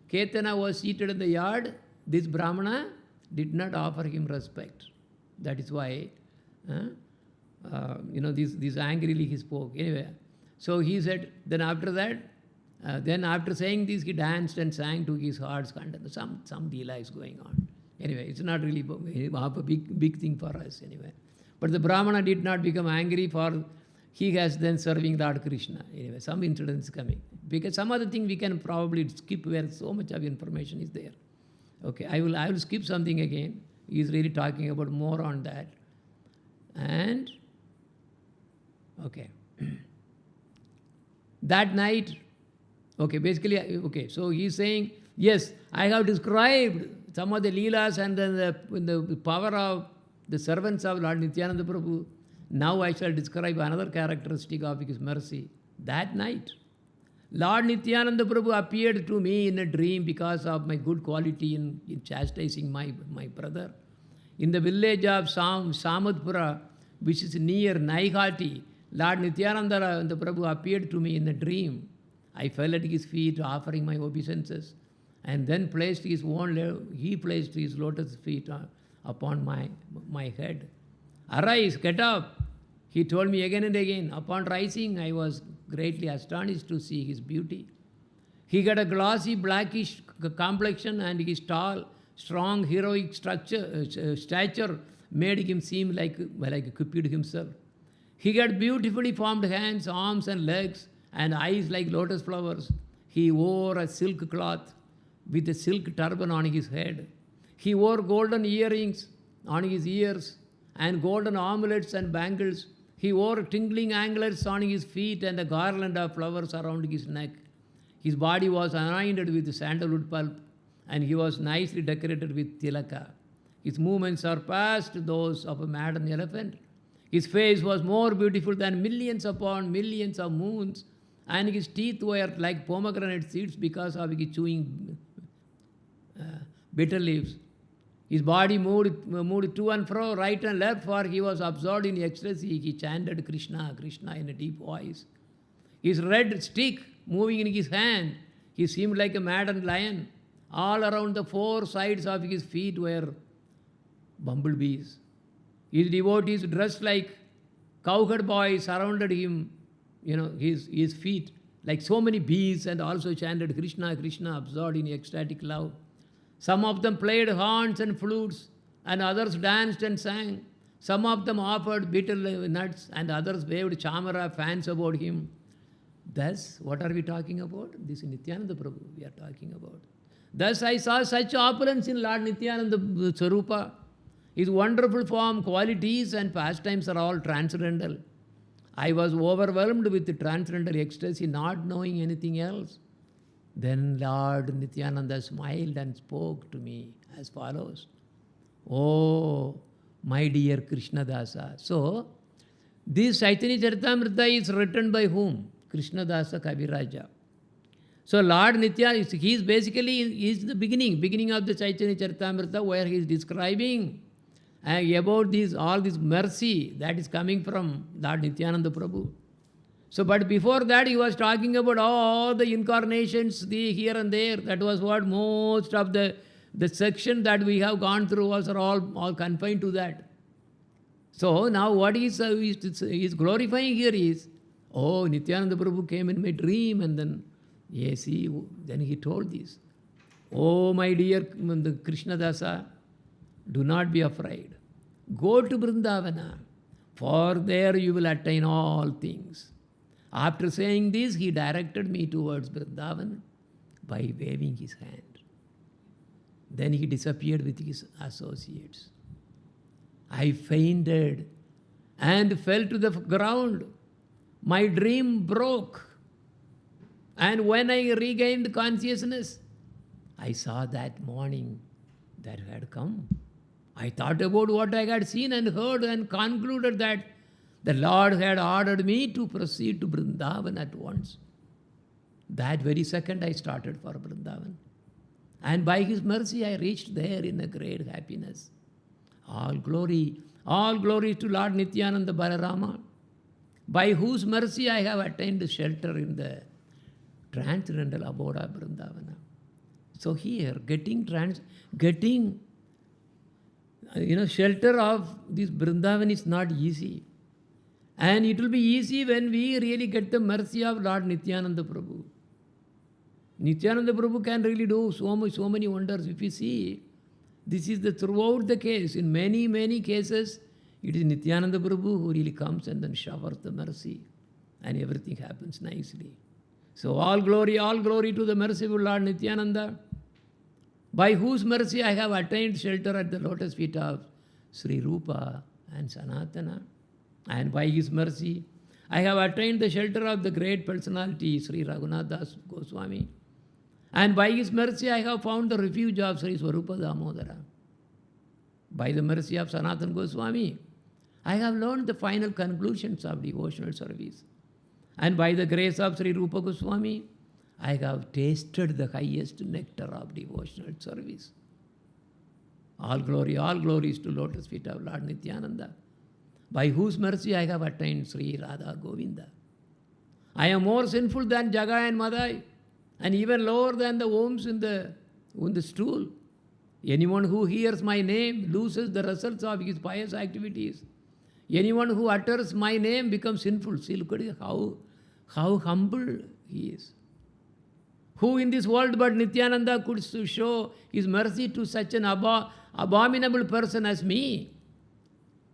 Caitanya was seated in the yard, this Brahmana did not offer him respect. That is why, this angrily he spoke. Anyway, so he said, then after that, then after saying this, he danced and sang to his heart's content. Some Leela is going on. Anyway, it's not really a big thing for us anyway. But the Brahmana did not become angry, for he has then serving Lord Krishna. Anyway, some incidents coming. Because some other thing we can probably skip where so much of information is there. Okay, I will skip something again. He is really talking about more on that. And, okay. That night, okay, so he is saying, yes, I have described some of the Leelas and then the power of the servants of Lord Nityananda Prabhu. Now I shall describe another characteristic of his mercy. That night, Lord Nityananda Prabhu appeared to me in a dream because of my good quality in chastising my brother. In the village of Samadpura, which is near Naihati, Lord Nityananda Prabhu appeared to me in a dream. I fell at his feet offering my obeisances, and then placed his lotus feet upon my head. Arise, get up, he told me again and again. Upon rising, I was greatly astonished to see his beauty. He had a glossy blackish complexion, and his tall, strong, heroic stature made him seem like Cupid himself. He had beautifully formed hands, arms and legs, and eyes like lotus flowers. He wore a silk cloth with a silk turban on his head. He wore golden earrings on his ears and golden armlets and bangles. He wore tinkling anklets on his feet and a garland of flowers around his neck. His body was anointed with sandalwood pulp, and he was nicely decorated with tilaka. His movements surpassed those of a maddened elephant. His face was more beautiful than millions upon millions of moons, and his teeth were like pomegranate seeds because of his chewing bitter leaves. His body moved to and fro, right and left, for he was absorbed in ecstasy. He chanted Krishna, Krishna in a deep voice. His red stick moving in his hand, he seemed like a maddened lion. All around the four sides of his feet were bumblebees. His devotees dressed like cowherd boys surrounded him, his feet like so many bees, and also chanted Krishna, Krishna, absorbed in ecstatic love. Some of them played horns and flutes, and others danced and sang. Some of them offered bitter nuts, and others waved chamara fans about him. Thus, what are we talking about? This is Nityananda Prabhu we are talking about. Thus, I saw such opulence in Lord Nityananda Swarupa. His wonderful form, qualities, and pastimes are all transcendental. I was overwhelmed with transcendental ecstasy, not knowing anything else. Then Lord Nityananda smiled and spoke to me as follows. Oh, my dear Krishnadasa. So, this Caitanya Caritamrta is written by whom? Krishnadasa Kaviraja. So, Lord Nitya, he is basically the beginning of the Caitanya Caritamrta, where he is describing about all this mercy that is coming from Lord Nityananda Prabhu. So, but before that, he was talking about all the incarnations here and there. That was what most of the section that we have gone through was all confined to that. So, now what he is glorifying here is, oh, Nityananda Prabhu came in my dream, and then, then he told this. Oh, my dear Krishnadasa, do not be afraid. Go to Vrindavana, for there you will attain all things. After saying this, he directed me towards Vrindavan by waving his hand. Then he disappeared with his associates. I fainted and fell to the ground. My dream broke. And when I regained consciousness, I saw that morning that had come. I thought about what I had seen and heard and concluded that the Lord had ordered me to proceed to Vrindavan at once. That very second I started for Vrindavan. And by His mercy I reached there in a great happiness. All glory to Lord Nityananda Balarama, by whose mercy I have attained shelter in the transcendental abode of Vrindavana. So here, getting shelter of this Vrindavan is not easy. And it will be easy when we really get the mercy of Lord Nityananda Prabhu. Nityananda Prabhu can really do so many wonders. If you see, this is throughout the case. In many, many cases, it is Nityananda Prabhu who really comes and then showers the mercy, and everything happens nicely. So all glory to the merciful Lord Nityananda, by whose mercy I have attained shelter at the lotus feet of Sri Rupa and Sanatana. And by his mercy, I have attained the shelter of the great personality, Sri Raghunath Das Goswami. And by his mercy, I have found the refuge of Sri Swarupa Damodara. By the mercy of Sanatana Goswami, I have learned the final conclusions of devotional service. And by the grace of Sri Rupa Goswami, I have tasted the highest nectar of devotional service. All glories to lotus feet of Lord Nityananda, by whose mercy I have attained Sri Radha Govinda. I am more sinful than Jagai and Madai, and even lower than the worms in the stool. Anyone who hears my name loses the results of his pious activities. Anyone who utters my name becomes sinful. See, look at how humble he is. Who in this world but Nityananda could show his mercy to such an abominable person as me?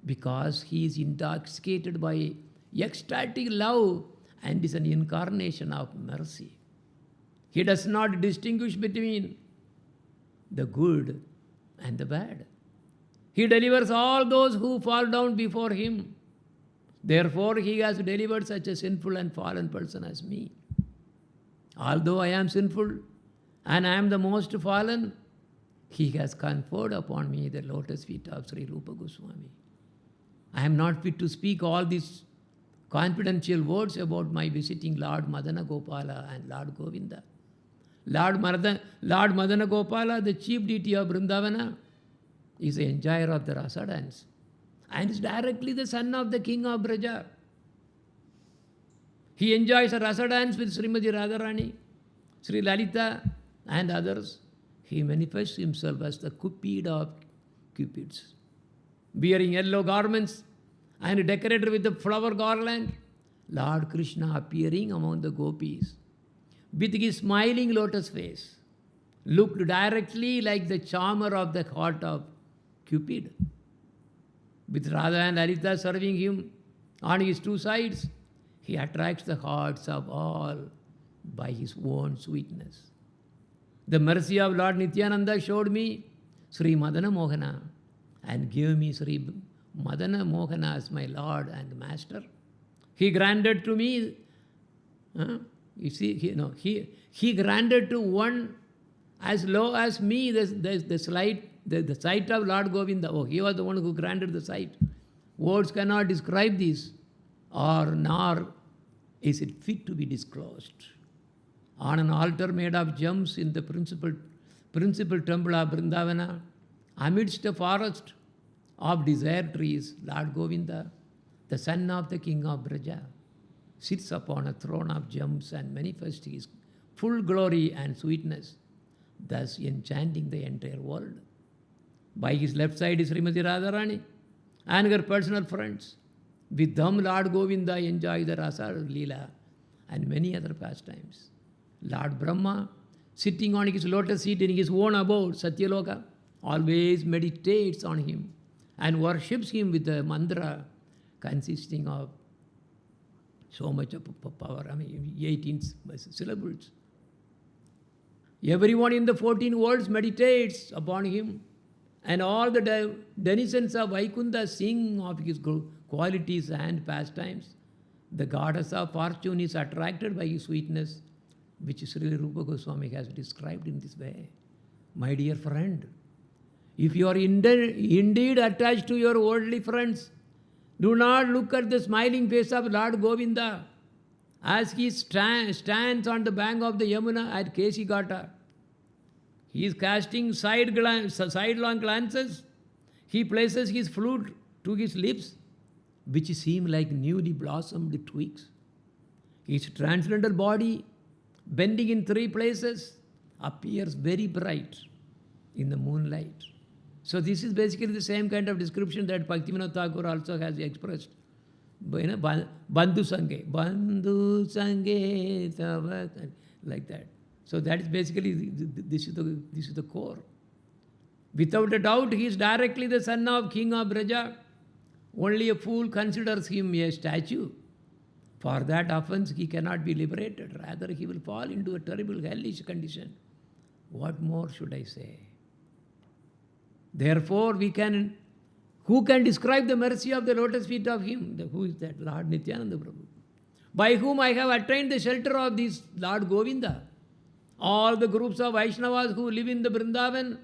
Because he is intoxicated by ecstatic love and is an incarnation of mercy. He does not distinguish between the good and the bad. He delivers all those who fall down before him. Therefore, he has delivered such a sinful and fallen person as me. Although I am sinful and I am the most fallen, he has conferred upon me the lotus feet of Sri Rupa Goswami. I am not fit to speak all these confidential words about my visiting Lord Madana Gopala and Lord Govinda. Lord Madana Gopala, the chief deity of Vrindavana, is the enjoyer of the rasa dance and is directly the son of the king of Braja. He enjoys a rasa dance with Srimati Radharani, Sri Lalita and others. He manifests himself as the Cupid of Cupids, wearing yellow garments and decorated with the flower garland. Lord Krishna appearing among the gopis with his smiling lotus face, looked directly like the charmer of the heart of Cupid. With Radha and Lalita serving him on his two sides, he attracts the hearts of all by his own sweetness. The mercy of Lord Nityananda showed me Sri Madana Mohana and gave me Sri Madana Mohana as my Lord and Master. He granted to me, he granted to one as low as me the sight of Lord Govinda. Oh, he was the one who granted the sight. Words cannot describe this, nor is it fit to be disclosed. On an altar made of gems in the principal temple of Vrindavana, amidst a forest of desire trees, Lord Govinda, the son of the king of Braja, sits upon a throne of gems and manifests his full glory and sweetness, thus enchanting the entire world. By his left side is Srimati Radharani and her personal friends. With them, Lord Govinda enjoys the Rasa Leela and many other pastimes. Lord Brahma, sitting on his lotus seat in his own abode, Satyaloka, always meditates on him and worships him with a mantra consisting of so much of power, 18 syllables. Everyone in the 14 worlds meditates upon him, and all the denizens of Vaikunta sing of his qualities and pastimes. The goddess of fortune is attracted by his sweetness, which Sri Rupa Goswami has described in this way. My dear friend, if you are indeed attached to your worldly friends, do not look at the smiling face of Lord Govinda as he stands on the bank of the Yamuna at Kesigata. He is casting sidelong glances. He places his flute to his lips, which seem like newly blossomed twigs. His transcendental body, bending in 3 places, appears very bright in the moonlight. So this is basically the same kind of description that Bhaktivinoda Thakur also has expressed. Bandhu Sange, like that. So that is basically, this is the core. Without a doubt, he is directly the son of King of Braja. Only a fool considers him a statue. For that offense, he cannot be liberated. Rather, he will fall into a terrible hellish condition. What more should I say? Therefore, who can describe the mercy of the lotus feet of him? Who is that? Lord Nityananda Prabhu. By whom I have attained the shelter of this Lord Govinda. All the groups of Vaishnavas who live in the Vrindavan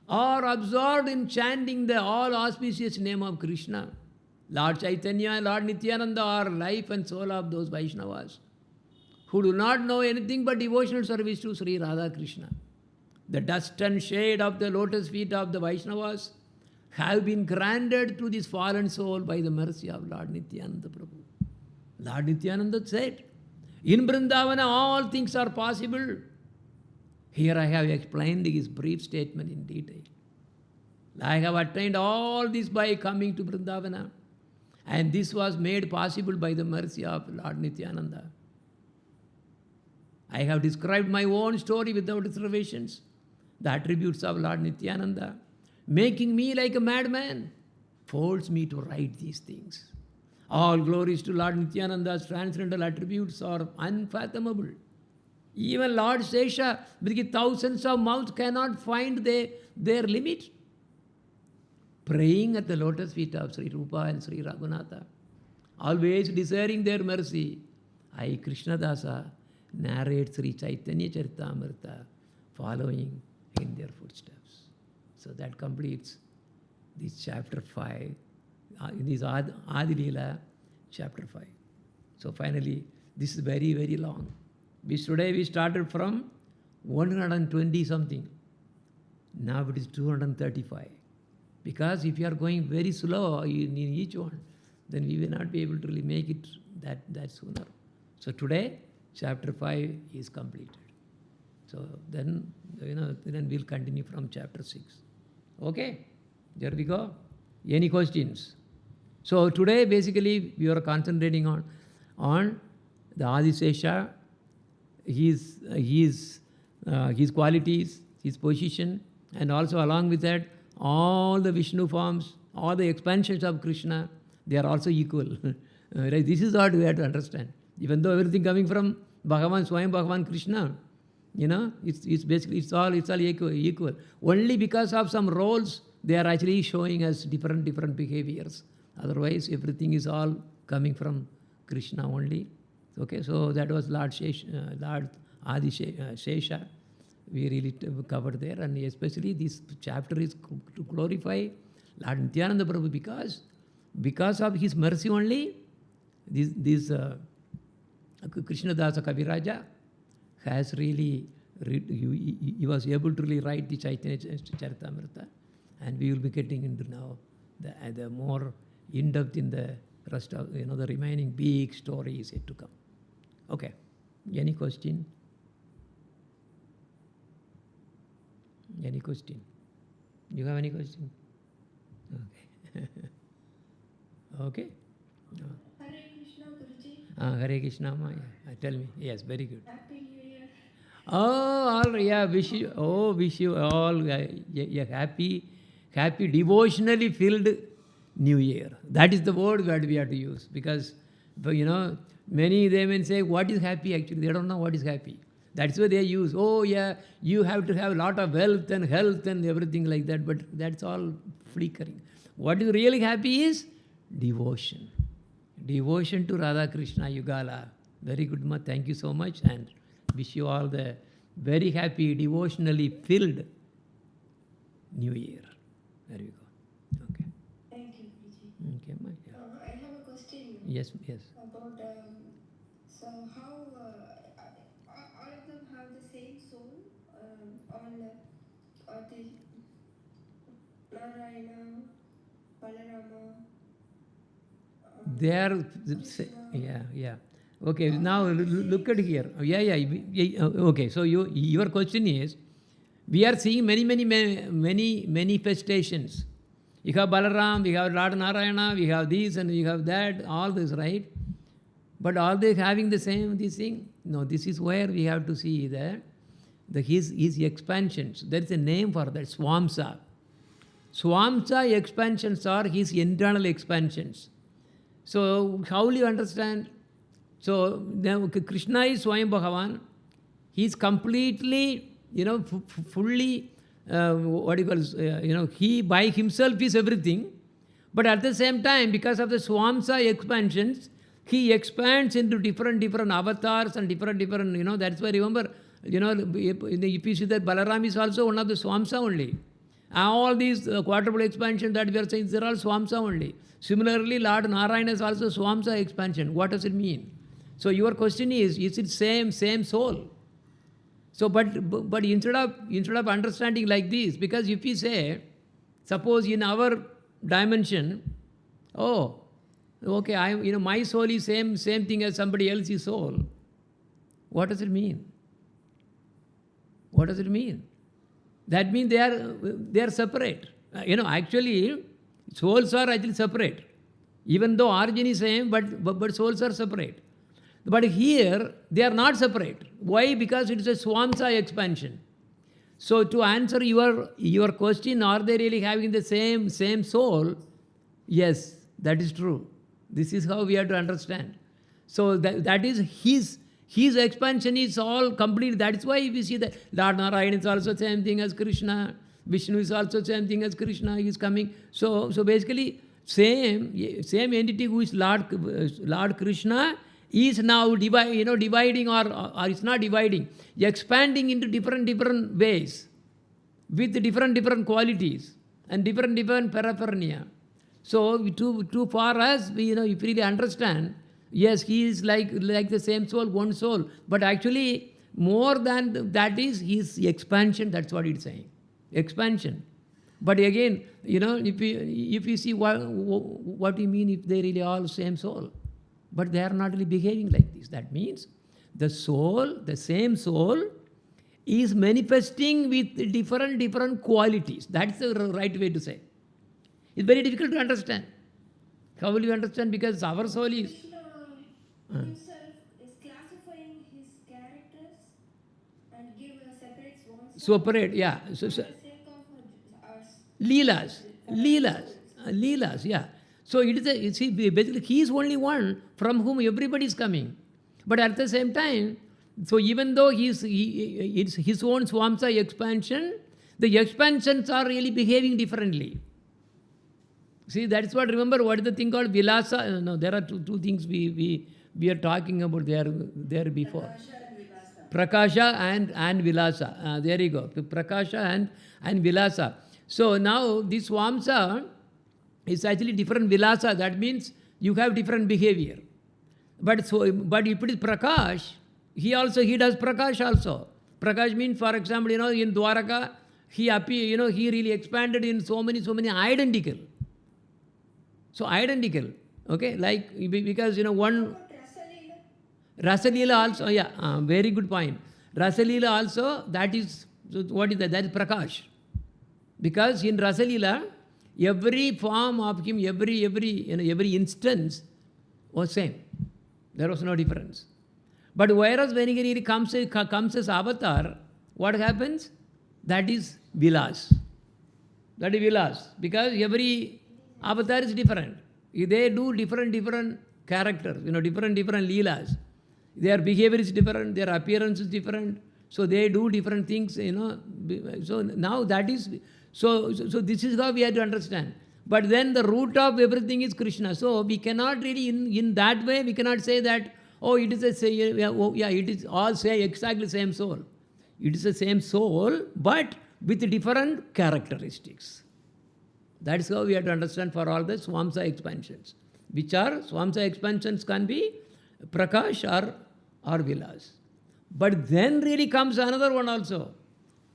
are absorbed in chanting the all auspicious name of Krishna. Lord Caitanya and Lord Nityananda are life and soul of those Vaishnavas who do not know anything but devotional service to Sri Radha Krishna. The dust and shade of the lotus feet of the Vaishnavas have been granted to this fallen soul by the mercy of Lord Nityananda Prabhu. Lord Nityananda said, in Vrindavana all things are possible. Here I have explained his brief statement in detail. I have attained all this by coming to Vrindavana, and this was made possible by the mercy of Lord Nityananda. I have described my own story without reservations, the attributes of Lord Nityananda, making me like a madman, forced me to write these things. All glories to Lord Nityananda's transcendental attributes are unfathomable. Even Lord Sesha, with thousands of mouths, cannot find their limit. Praying at the lotus feet of Sri Rupa and Sri Raghunatha, always desiring their mercy, I, Krishnadasa, narrate Sri Caitanya Caritamrta, following in their footsteps. So that completes this chapter 5, this Adi Leela, chapter 5. So finally, this is very, very long. Today we started from 120 something. Now it is 235. Because if you are going very slow in each one, then we will not be able to really make it that sooner. So today, chapter 5 is completed. So then, then we'll continue from chapter 6. Okay? There we go. Any questions? So today, basically, we are concentrating on the Adisesha, his qualities, his position, and also along with that, all the Vishnu forms, all the expansions of Krishna, they are also equal. Right? This is what we have to understand. Even though everything coming from Bhagavan, Swayam Bhagavan Krishna, it's basically, it's all equal. Only because of some roles, they are actually showing us different behaviors. Otherwise, everything is all coming from Krishna only. Okay, so that was Lord Adi Shesha. We really covered there, and especially this chapter is to glorify Lord Nityananda Prabhu because of his mercy only, this Krishnadasa Kaviraja has really, he was able to really write the Chaitanya Charitamrta, and we will be getting into now the more in-depth in the rest of, the remaining big story is yet to come. Okay, any question? Any question? You have any question? Okay. Okay. Hare Krishna, Guruji. Hare Krishna, Ma. Tell me. Yes, very good. Happy New Year. Oh, all right. Yeah, wish you all a happy, devotionally filled New Year. That is the word that we have to use, because, many they may say, what is happy actually? They don't know what is happy. That's why they use, oh yeah, you have to have a lot of wealth and health and everything like that, but that's all flickering. What is really happy is devotion. Devotion to Radha Krishna Yugala. Very good, Ma. Thank you so much, and wish you all the very happy, devotionally filled New Year. There you go. Okay. Thank you, Guruji. Okay, Ma. Yeah. I have a question. Yes. About, so how all of them have the same soul? All the Narayana, Balarama. They are, yeah. Okay, now look at here. Yeah. Okay, so your question is, we are seeing many manifestations. We have Balaram, we have Lord Narayana, we have this and we have that, all this, right? But are they having this thing? No, this is where we have to see his expansions. There is a name for that, Swamsa. Swamsa expansions are his internal expansions. So how will you understand? So now Krishna is Swayam Bhagavan. He is completely, fully, he by himself is everything. But at the same time, because of the Swamsa expansions, he expands into different avatars and different, that's why remember, if you see that Balaram is also one of the Swamsa only. All these quadruple expansion that we are saying, they're all Swamsa only. Similarly, Lord Narayana is also Swamsa expansion. What does it mean? So your question is it same soul? So, but instead of understanding like this, because if we say, suppose in our dimension, oh, okay, my soul is same thing as somebody else's soul. What does it mean? What does it mean? That means they are separate. Actually, souls are actually separate. Even though origin is same, but souls are separate. But here, they are not separate. Why? Because it is a Swamsa expansion. So to answer your question, are they really having the same soul? Yes, that is true. This is how we have to understand. So that is His expansion is all complete. That is why we see that Lord Narayan is also same thing as Krishna. Vishnu is also same thing as Krishna. He is coming. So basically, same entity who is Lord Krishna is now dividing or it's not dividing, expanding into different ways with different qualities and different paraphernalia. So too far as we, if you really understand, yes, he is like the same soul, one soul, but actually more than that is his expansion. That's what it's saying, expansion. But again, if you see what do you mean if they really all same soul, but they are not really behaving like this. That means the same soul, is manifesting with different qualities. That's the right way to say. It's very difficult to understand. How will you understand? Because our soul is... Krishna himself is classifying his characters and give a separate swans. Separate, yeah. For the sake of us. Leelas, yeah. So it is basically he is only one from whom everybody is coming. But at the same time, so even though it's his own Swamsa expansion, the expansions are really behaving differently. See, that's what, remember, what is the thing called Vilasa? No, there are two things we are talking about there before. Prakasha and Vilasa. There you go. Prakasha and Vilasa. So now this Swamsa is actually different Vilasa. That means you have different behavior. But if it is Prakash, he does Prakash also. Prakash means, for example, in Dwaraka, he really expanded in so many identical. So identical, okay, like, because, one... Rasalila also, yeah, very good point. Rasalila also, that is, so what is that? That is Prakash. Because in Rasalila, every form of him, every instance was same. There was no difference. But whereas when he really comes as avatar, what happens? That is Vilas. That is Vilas. Because every avatar is different. They do different characters, different leelas. Their behavior is different, their appearance is different. So they do different things, So now that is... So this is how we have to understand. But then the root of everything is Krishna. So we cannot really, in that way, we cannot say that, it is it is all exactly same soul. It is the same soul, but with different characteristics. That is how we have to understand for all the Swamsa expansions. Which are, Swamsa expansions can be Prakash or Vilas. But then really comes another one also.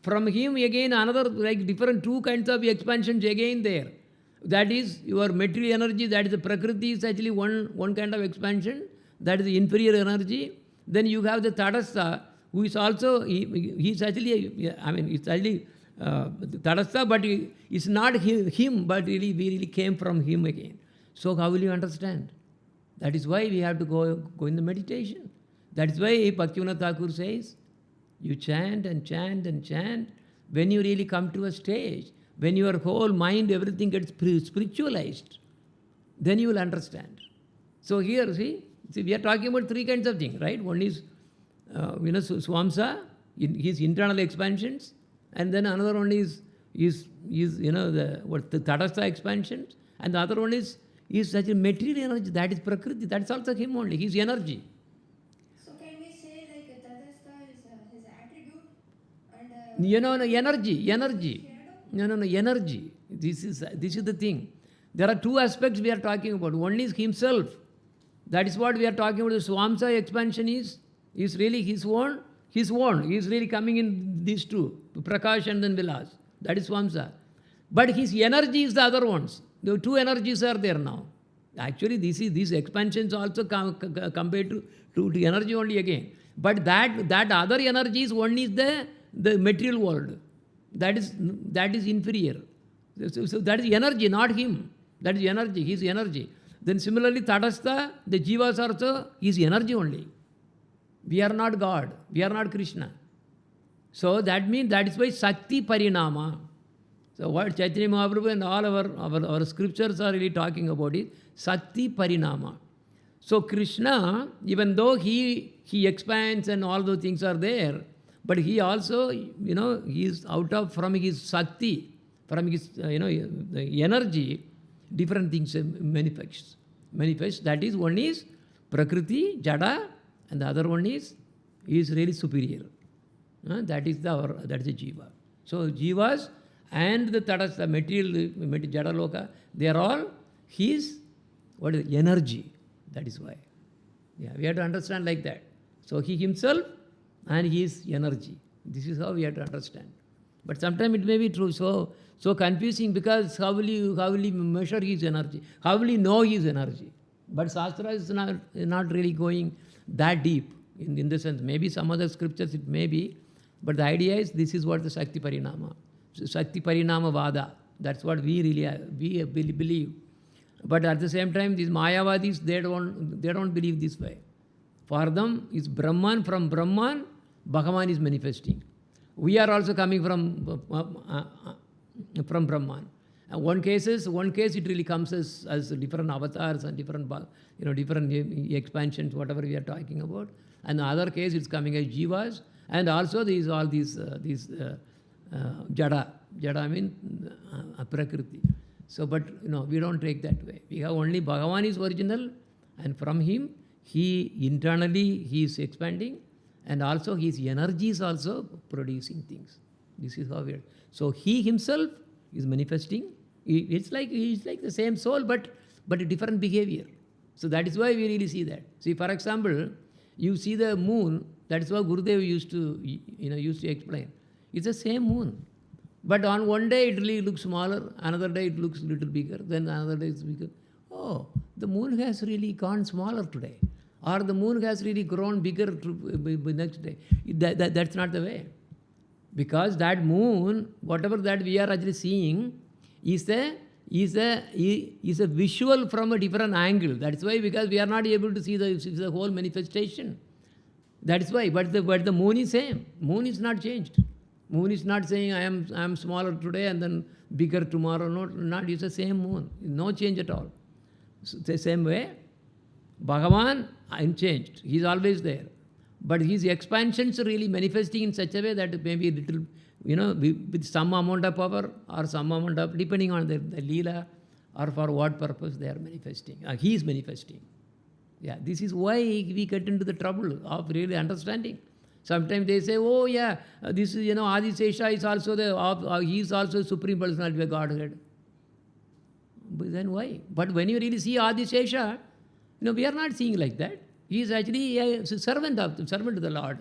From him again another, like different two kinds of expansions again there. That is your material energy, that is the Prakriti is actually one kind of expansion. That is the inferior energy. Then you have the Tadastha, who is also, he's actually, it's actually Tadastha, but it's not him, but we really came from him again. So how will you understand? That is why we have to go in the meditation. That is why Bhaktivinoda Thakur says, you chant and chant and chant. When you really come to a stage, when your whole mind, everything gets spiritualized, then you will understand. So here, see, we are talking about three kinds of things, right? One is, Swamsa, his internal expansions, and then another one is the Tadastha expansions, and the other one is such a material energy, that is Prakriti, that's also him only, his energy. So can we say like Tadastha is his attribute and... energy. No, energy. This is the thing. There are two aspects we are talking about. One is himself. That is what we are talking about. The Swamsa expansion is really his own. He is really coming in these two, Prakash and then Vilas. That is Swamsa. But his energy is the other ones. The two energies are there now. Actually, these expansions also compared to energy only again. But that other energies, one is the material world. That is inferior. So that is energy, not him. That is energy, his energy. Then similarly, Tadastha, the Jivas also, is energy only. We are not God. We are not Krishna. So that means, that is why Sakti Parinama. So what Chaitanya Mahaprabhu and all our scriptures are really talking about is Sakti Parinama. So Krishna, even though he expands and all those things are there, but he also, he is from his Sakti, from his, the energy, different things manifests. That is, one is Prakriti, Jada, and the other one is really superior. That is the Jiva. So Jivas and the Tadas, the material Jada Loka, they are all his, energy. That is why. Yeah, we have to understand like that. So he himself and his energy. This is how we have to understand. But sometimes it may be true, so confusing, because how will he measure his energy? How will he know his energy? But Shastra is not really going that deep in the sense. Maybe some other scriptures it may be, but the idea is this is what the Shakti Parinama. So Shakti Parinama Vada. That's what we really believe. But at the same time, these Mayavadis, they don't believe this way. For them, it's Brahman. From Brahman, Bhagavan is manifesting. We are also coming from Brahman. And one case it really comes as different avatars and different expansions, whatever we are talking about. And the other case, it's coming as jivas, and also these jada. Jada means prakriti. So, but we don't take that way. We have only Bhagavan is original, and from him, internally he is expanding, and also his energy is also producing things. This is how we are. So he himself is manifesting. He's like the same soul, but a different behavior. So that is why we really see that. See, for example, you see the moon. That is what Gurudev used to explain. It's the same moon. But on one day it really looks smaller, another day it looks a little bigger, then another day it's bigger. Oh, the moon has really gone smaller today. Or the moon has really grown bigger next day. That's not the way. Because that moon, whatever that we are actually seeing, is a visual from a different angle. That's why, because we are not able to see the whole manifestation. That is why. But the moon is same. Moon is not changed. Moon is not saying I am smaller today and then bigger tomorrow. Not. It's the same moon. No change at all. So the same way, Bhagavan unchanged. He is always there. But his expansions are really manifesting in such a way that maybe a little, with some amount of power or some amount of, depending on the Leela or for what purpose they are manifesting. He is manifesting. Yeah, this is why we get into the trouble of really understanding. Sometimes they say, oh yeah, this is, Adisesha is also he is also Supreme Personality of Godhead. But then why? But when you really see Adisesha, we are not seeing like that. He is actually a servant of the Lord.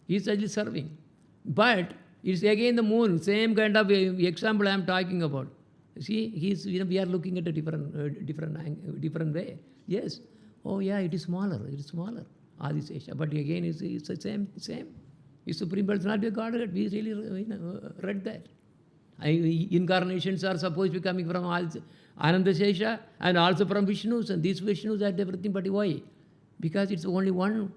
He is actually serving. But it's again the moon, same kind of example I am talking about. See, we are looking at a different way. Yes. Oh yeah, it is smaller. Adisesha. But again, it's the same. It's Supreme Personality of Godhead. We really read that. Incarnations are supposed to be coming from Anandasesha and also from Vishnus, and these Vishnus are everything, but why? Because it's only one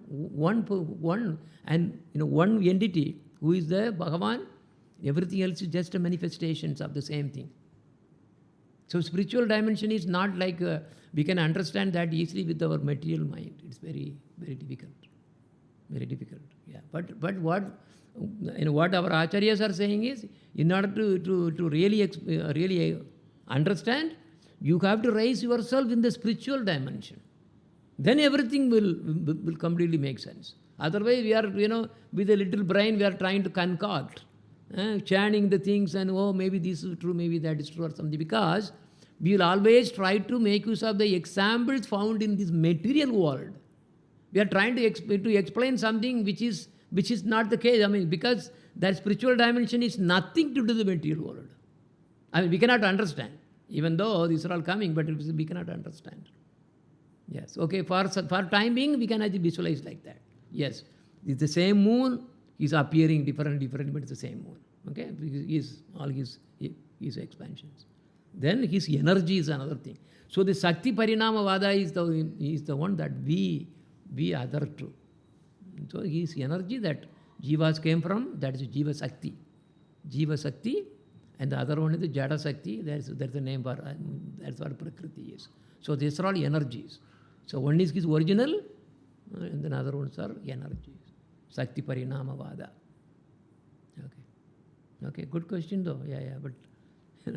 and one entity who is the Bhagavan. Everything else is just a manifestations of the same thing. So spiritual dimension is not like we can understand that easily with our material mind. It's very, very difficult. Very difficult. Yeah. But what our acharyas are saying is, in order to really understand, you have to raise yourself in the spiritual dimension. Then everything will completely make sense. Otherwise, we are, with a little brain, we are trying to concoct, chanting the things and, maybe this is true, maybe that is true or something. Because we will always try to make use of the examples found in this material world. We are trying to explain something which is not the case. Because that spiritual dimension is nothing to do with the material world. We cannot understand. Even though these are all coming, but we cannot understand. Yes, okay, for time being, we can actually visualize like that. Yes, it's the same moon, is appearing different, but it's the same moon. Okay, because all his expansions. Then his energy is another thing. So the Shakti Parinama Vada is the one that we adhere to. So his energy that Jivas came from, that is Jiva Shakti. Jiva Shakti, and the other one is the Jada Shakti. That's the name for, that's what Prakriti is. So these are all energies. So one is his original, and then other ones are energies. Sakti Parinamavada. Okay, good question though. Yeah, but So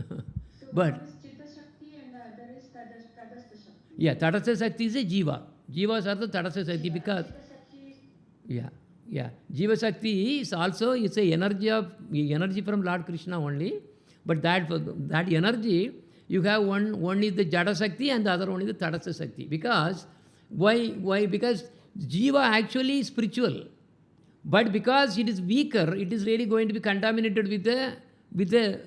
but one is Chitta Shakti and the other is Tadastha Shakti. yeah, Tadastha Shakti is a Jiva. Jivas are the Tadastha Shakti because Chitta Shakti is yeah. Jiva Shakti is also it's a energy from Lord Krishna only. But that energy, you have one is the Jada Shakti and the other one is the Tadastha Shakti. Because why? Because Jiva actually is spiritual. But because it is weaker, it is really going to be contaminated with the Jada.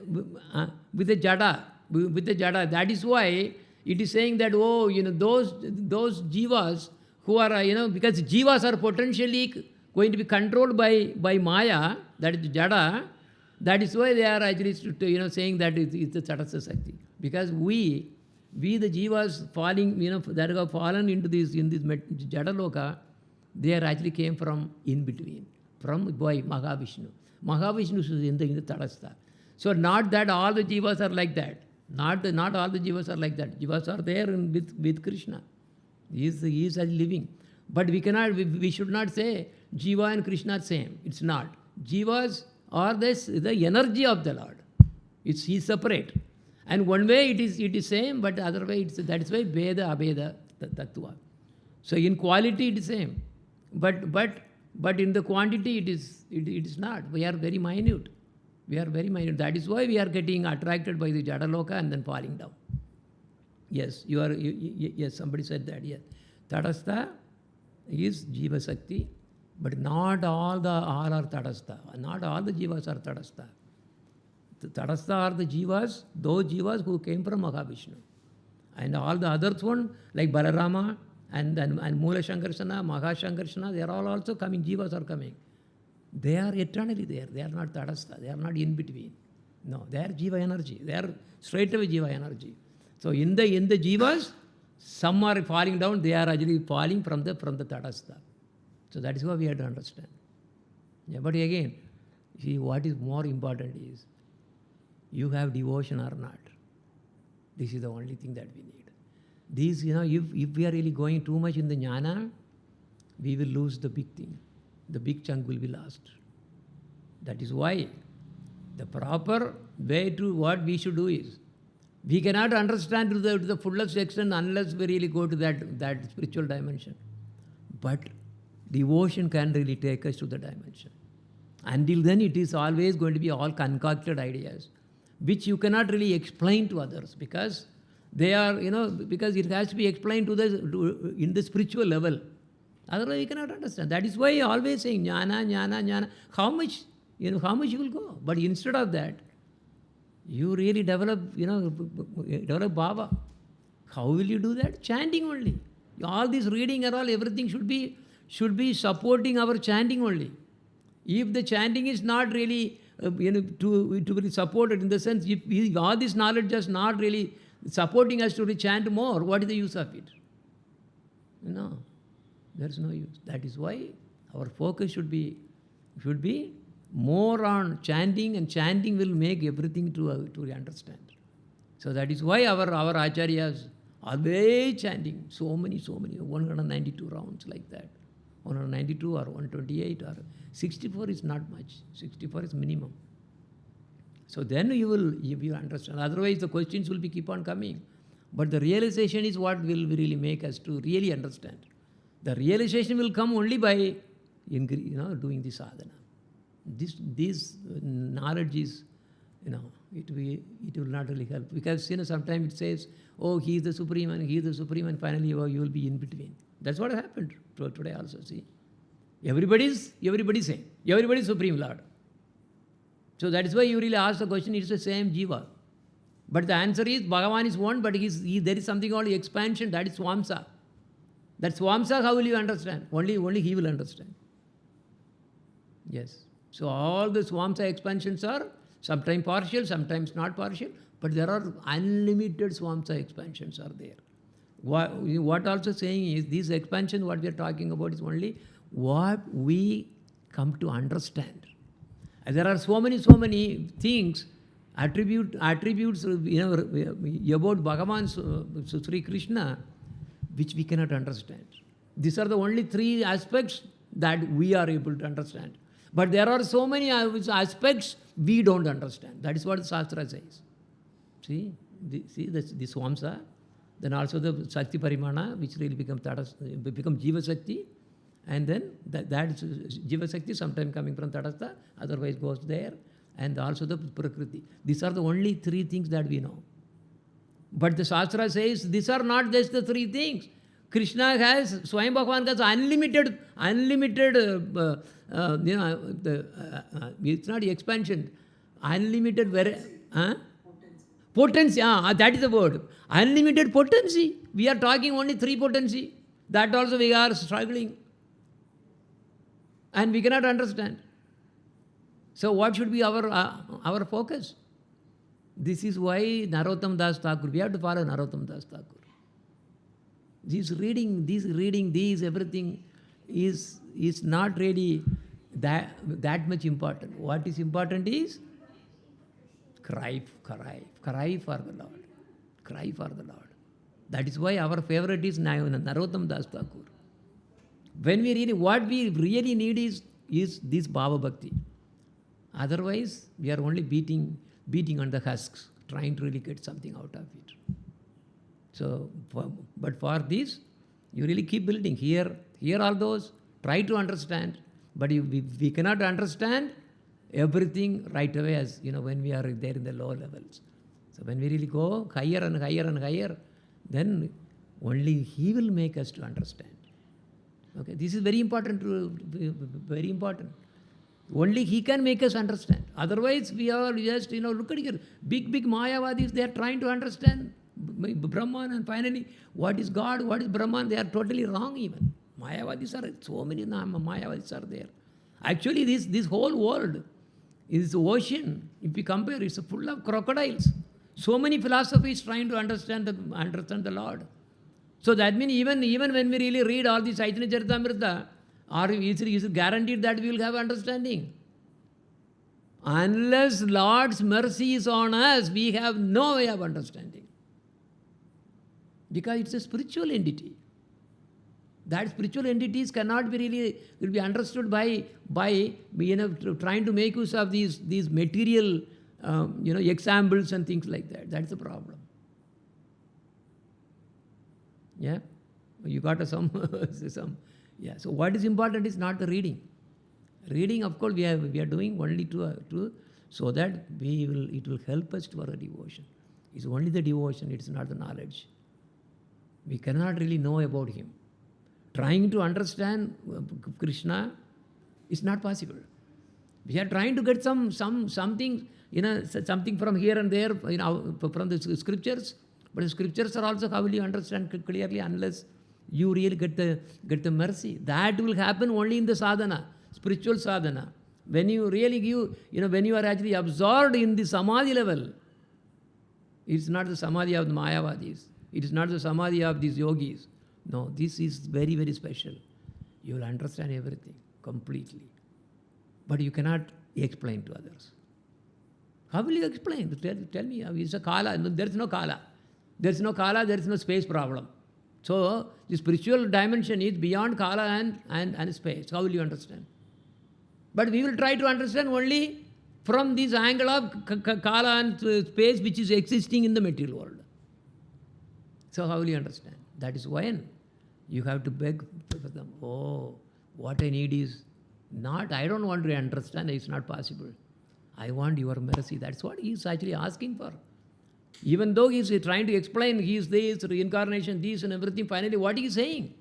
With the Jada. That is why it is saying that, those Jivas who are, because Jivas are potentially going to be controlled by Maya, that is Jada. That is why they are actually saying that it's the Tadastha Shakti. Because we the Jivas falling, that have fallen into in this Jada Loka, they are actually came from in between, from by Mahavishnu. Mahavishnu is in the Tadastha. So not that all the Jivas are like that. Not all the Jivas are like that. Jivas are there with Krishna. He is living. But we should not say Jiva and Krishna are same. It's not. Jivas are the energy of the Lord. He is separate. And one way it is same, but other way that is why Veda Abheda Tattva. So in quality it is same. But in the quantity it is not. We are very minute. That is why we are getting attracted by the Jadaloka and then falling down. Yes, yes, somebody said that. Yes. Tadastha is Jiva Shakti, but not all are Tadastha. Not all the Jivas are Tadastha. The Tadastha are the Jivas, those Jivas who came from Mahavishnu. And all the others one, like Balarama and Mula Shankarsana, Maha Shankarsana, they are all also coming, Jivas are coming. They are eternally there. They are not Tadastha. They are not in between. No, they are Jiva energy. They are straight away Jiva energy. So in the Jivas, some are falling down, they are actually falling from the Tadastha. So that is what we have to understand. Yeah, but again, see, what is more important is, you have devotion or not. This is the only thing that we need. These, if we are really going too much in the jnana, we will lose the big thing. The big chunk will be lost. That is why the proper way to what we should do is, we cannot understand to the fullest extent unless we really go to that spiritual dimension. But devotion can really take us to the dimension. Until then, it is always going to be all concocted ideas, which you cannot really explain to others, because they are, because it has to be explained in the spiritual level. Otherwise, you cannot understand. That is why I always saying jnana. How much you will go? But instead of that, you really develop bhava. How will you do that? Chanting only. All this reading and all, everything should be supporting our chanting only. If the chanting is not really to be supported, in the sense, if all this knowledge is not really supporting us to chant more, what is the use of it? No, there is no use. That is why our focus should be more on chanting, and chanting will make everything to understand. So that is why our acharyas always chanting so many 192 rounds like that. 192 or 128 or 64 is not much. 64 is minimum. So then you will understand. Otherwise the questions will keep on coming. But the realization is what will really make us to really understand. The realization will come only by doing the sadhana. This knowledge is, it will not really help. Because sometimes it says, oh, he is the supreme and finally you will be in between. That's what happened today also, see. Everybody's same. Everybody's Supreme Lord. So that is why you really ask the question, it's the same Jiva. But the answer is, Bhagavan is one, but there is something called expansion, that is Swamsa. That Swamsa, how will you understand? Only he will understand. Yes. So all the Swamsa expansions are sometimes partial, sometimes not partial, but there are unlimited Swamsa expansions are there. What also saying is, this expansion what we are talking about is only what we come to understand. And there are so many things, attributes about Bhagavan Sri Krishna, which we cannot understand. These are the only three aspects that we are able to understand. But there are so many aspects we don't understand. That is what the Shastra says. See the Swamsa, then also the Shakti Parimana, which really become Jiva Shakti, and then that Jiva Shakti sometimes coming from Tadastha, otherwise goes there, and also the Prakriti. These are the only three things that we know. But the Shastra says these are not just the three things. Krishna has, Swayam Bhagavan has unlimited, it's not expansion, unlimited, potency, that is the word. Unlimited potency. We are talking only three potency. That also we are struggling. And we cannot understand. So what should be our focus? This is why Narottam Das Thakur, we have to follow Narottam Das Thakur. This reading, everything is not really that much important. What is important is cry for the Lord. Cry for the Lord. That is why our favorite is Narottam Das Thakur. When what we really need is this Bhava Bhakti. Otherwise, we are only beating on the husks, trying to really get something out of it. So, but for this, you really keep building. Hear all those, try to understand. But we cannot understand everything right away, as when we are there in the low levels. So when we really go higher and higher and higher, then only He will make us to understand. Okay, this is very important. Very important. Only He can make us understand. Otherwise, we are just look at here, big Mayavadis. They are trying to understand Brahman, and finally, what is God, what is Brahman? They are totally wrong. Even Mayavadis are so many. Mayavadis are there. Actually, this whole world is ocean. If we compare, it's full of crocodiles. So many philosophies trying to understand the Lord. So that means even when we really read all the Caitanya Caritamrta, is it guaranteed that we will have understanding? Unless Lord's mercy is on us, we have no way of understanding. Because it's a spiritual entity. That spiritual entities cannot be will be understood by trying to make use of these material examples and things like that. That's the problem. Yeah, you got some. Yeah. So what is important is not the reading. Reading, of course, we are doing only to so that it will help us to our devotion. It's only the devotion. It's not the knowledge. We cannot really know about Him. Trying to understand Krishna is not possible. We are trying to get something, something from here and there, from the scriptures. But the scriptures are also, how will you understand clearly unless you really get the mercy? That will happen only in the sadhana, spiritual sadhana. When you really give, when you are actually absorbed in the samadhi level, it's not the samadhi of the Mayavadis. It is not the samadhi of these yogis. No, this is very, very special. You will understand everything completely. But you cannot explain to others. How will you explain? Tell me, it's a kala. No, there is no kala. There is no kala, there is no space problem. So, the spiritual dimension is beyond kala and space. How will you understand? But we will try to understand only from this angle of kala and space which is existing in the material world. So how will you understand? That is when you have to beg for them. Oh, what I need is not, I don't want to understand, it's not possible. I want your mercy. That's what he is actually asking for. Even though he is trying to explain, he is this, reincarnation, this and everything, finally what he is saying?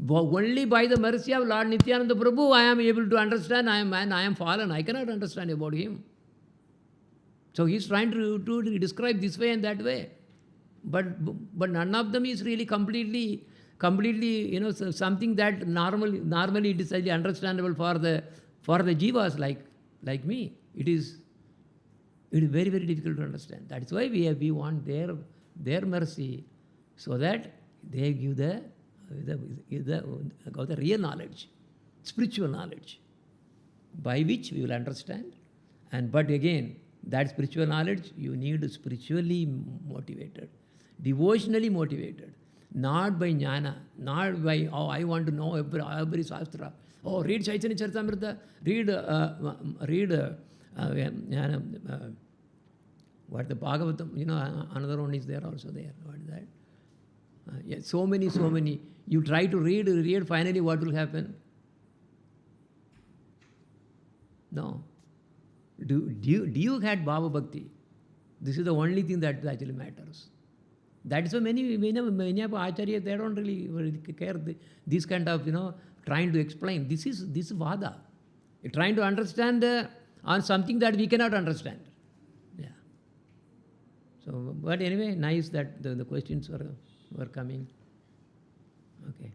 Only by the mercy of Lord Nityananda Prabhu I am able to understand. I am man, I am fallen, I cannot understand about him. So he is trying to describe this way and that way. But none of them is really completely, something that normally it is really understandable for the jivas like me. It is very, very difficult to understand. That is why we want their mercy, so that they give the real knowledge, spiritual knowledge, by which we will understand. But again, that spiritual knowledge, you need spiritually motivated, devotionally motivated. Not by jnana, not by, oh, I want to know every Shastra. Oh, read Chaitanya Charitamrta, read what the Bhagavatam, another one is there also there. What is that? Yeah, so many. You try to read, finally what will happen? No. Do you had Bhava Bhakti? This is the only thing that actually matters. That's why many of Acharya, they don't really care this kind of, trying to explain. This is Vada. You're trying to understand on something that we cannot understand. Yeah. So, but anyway, nice that the questions were coming. Okay.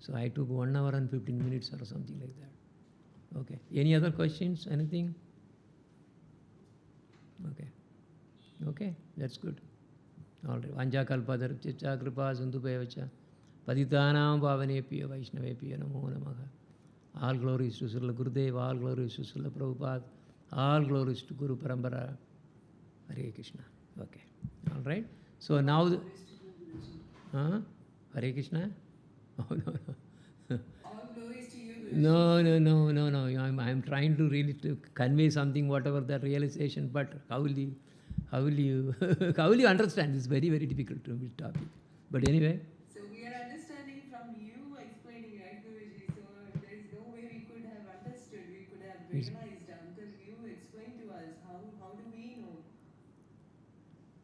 So I took 1 hour and 15 minutes or something like that. Okay. Any other questions? Anything? Okay. Okay, that's good. All right. Vanja kalpadarupcha kripa sindhubevacha padithanam pavanepya vaishnavepya namo namaha. All glories to Srila Gurudev, all glories to Srila Prabhupada, all glories to Guru Parambara. Hare Krishna. Okay. All right. So now, Hare Krishna? Oh, no. All glories to you, No. I'm trying to really to convey something, whatever the realization, but how will you how will you understand? It's very, very difficult topic. But anyway. So we are understanding from you explaining, right, Guruji? So there is no way we could have understood, we could have realized until you explain to us. How do we know?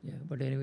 Yeah, but anyway.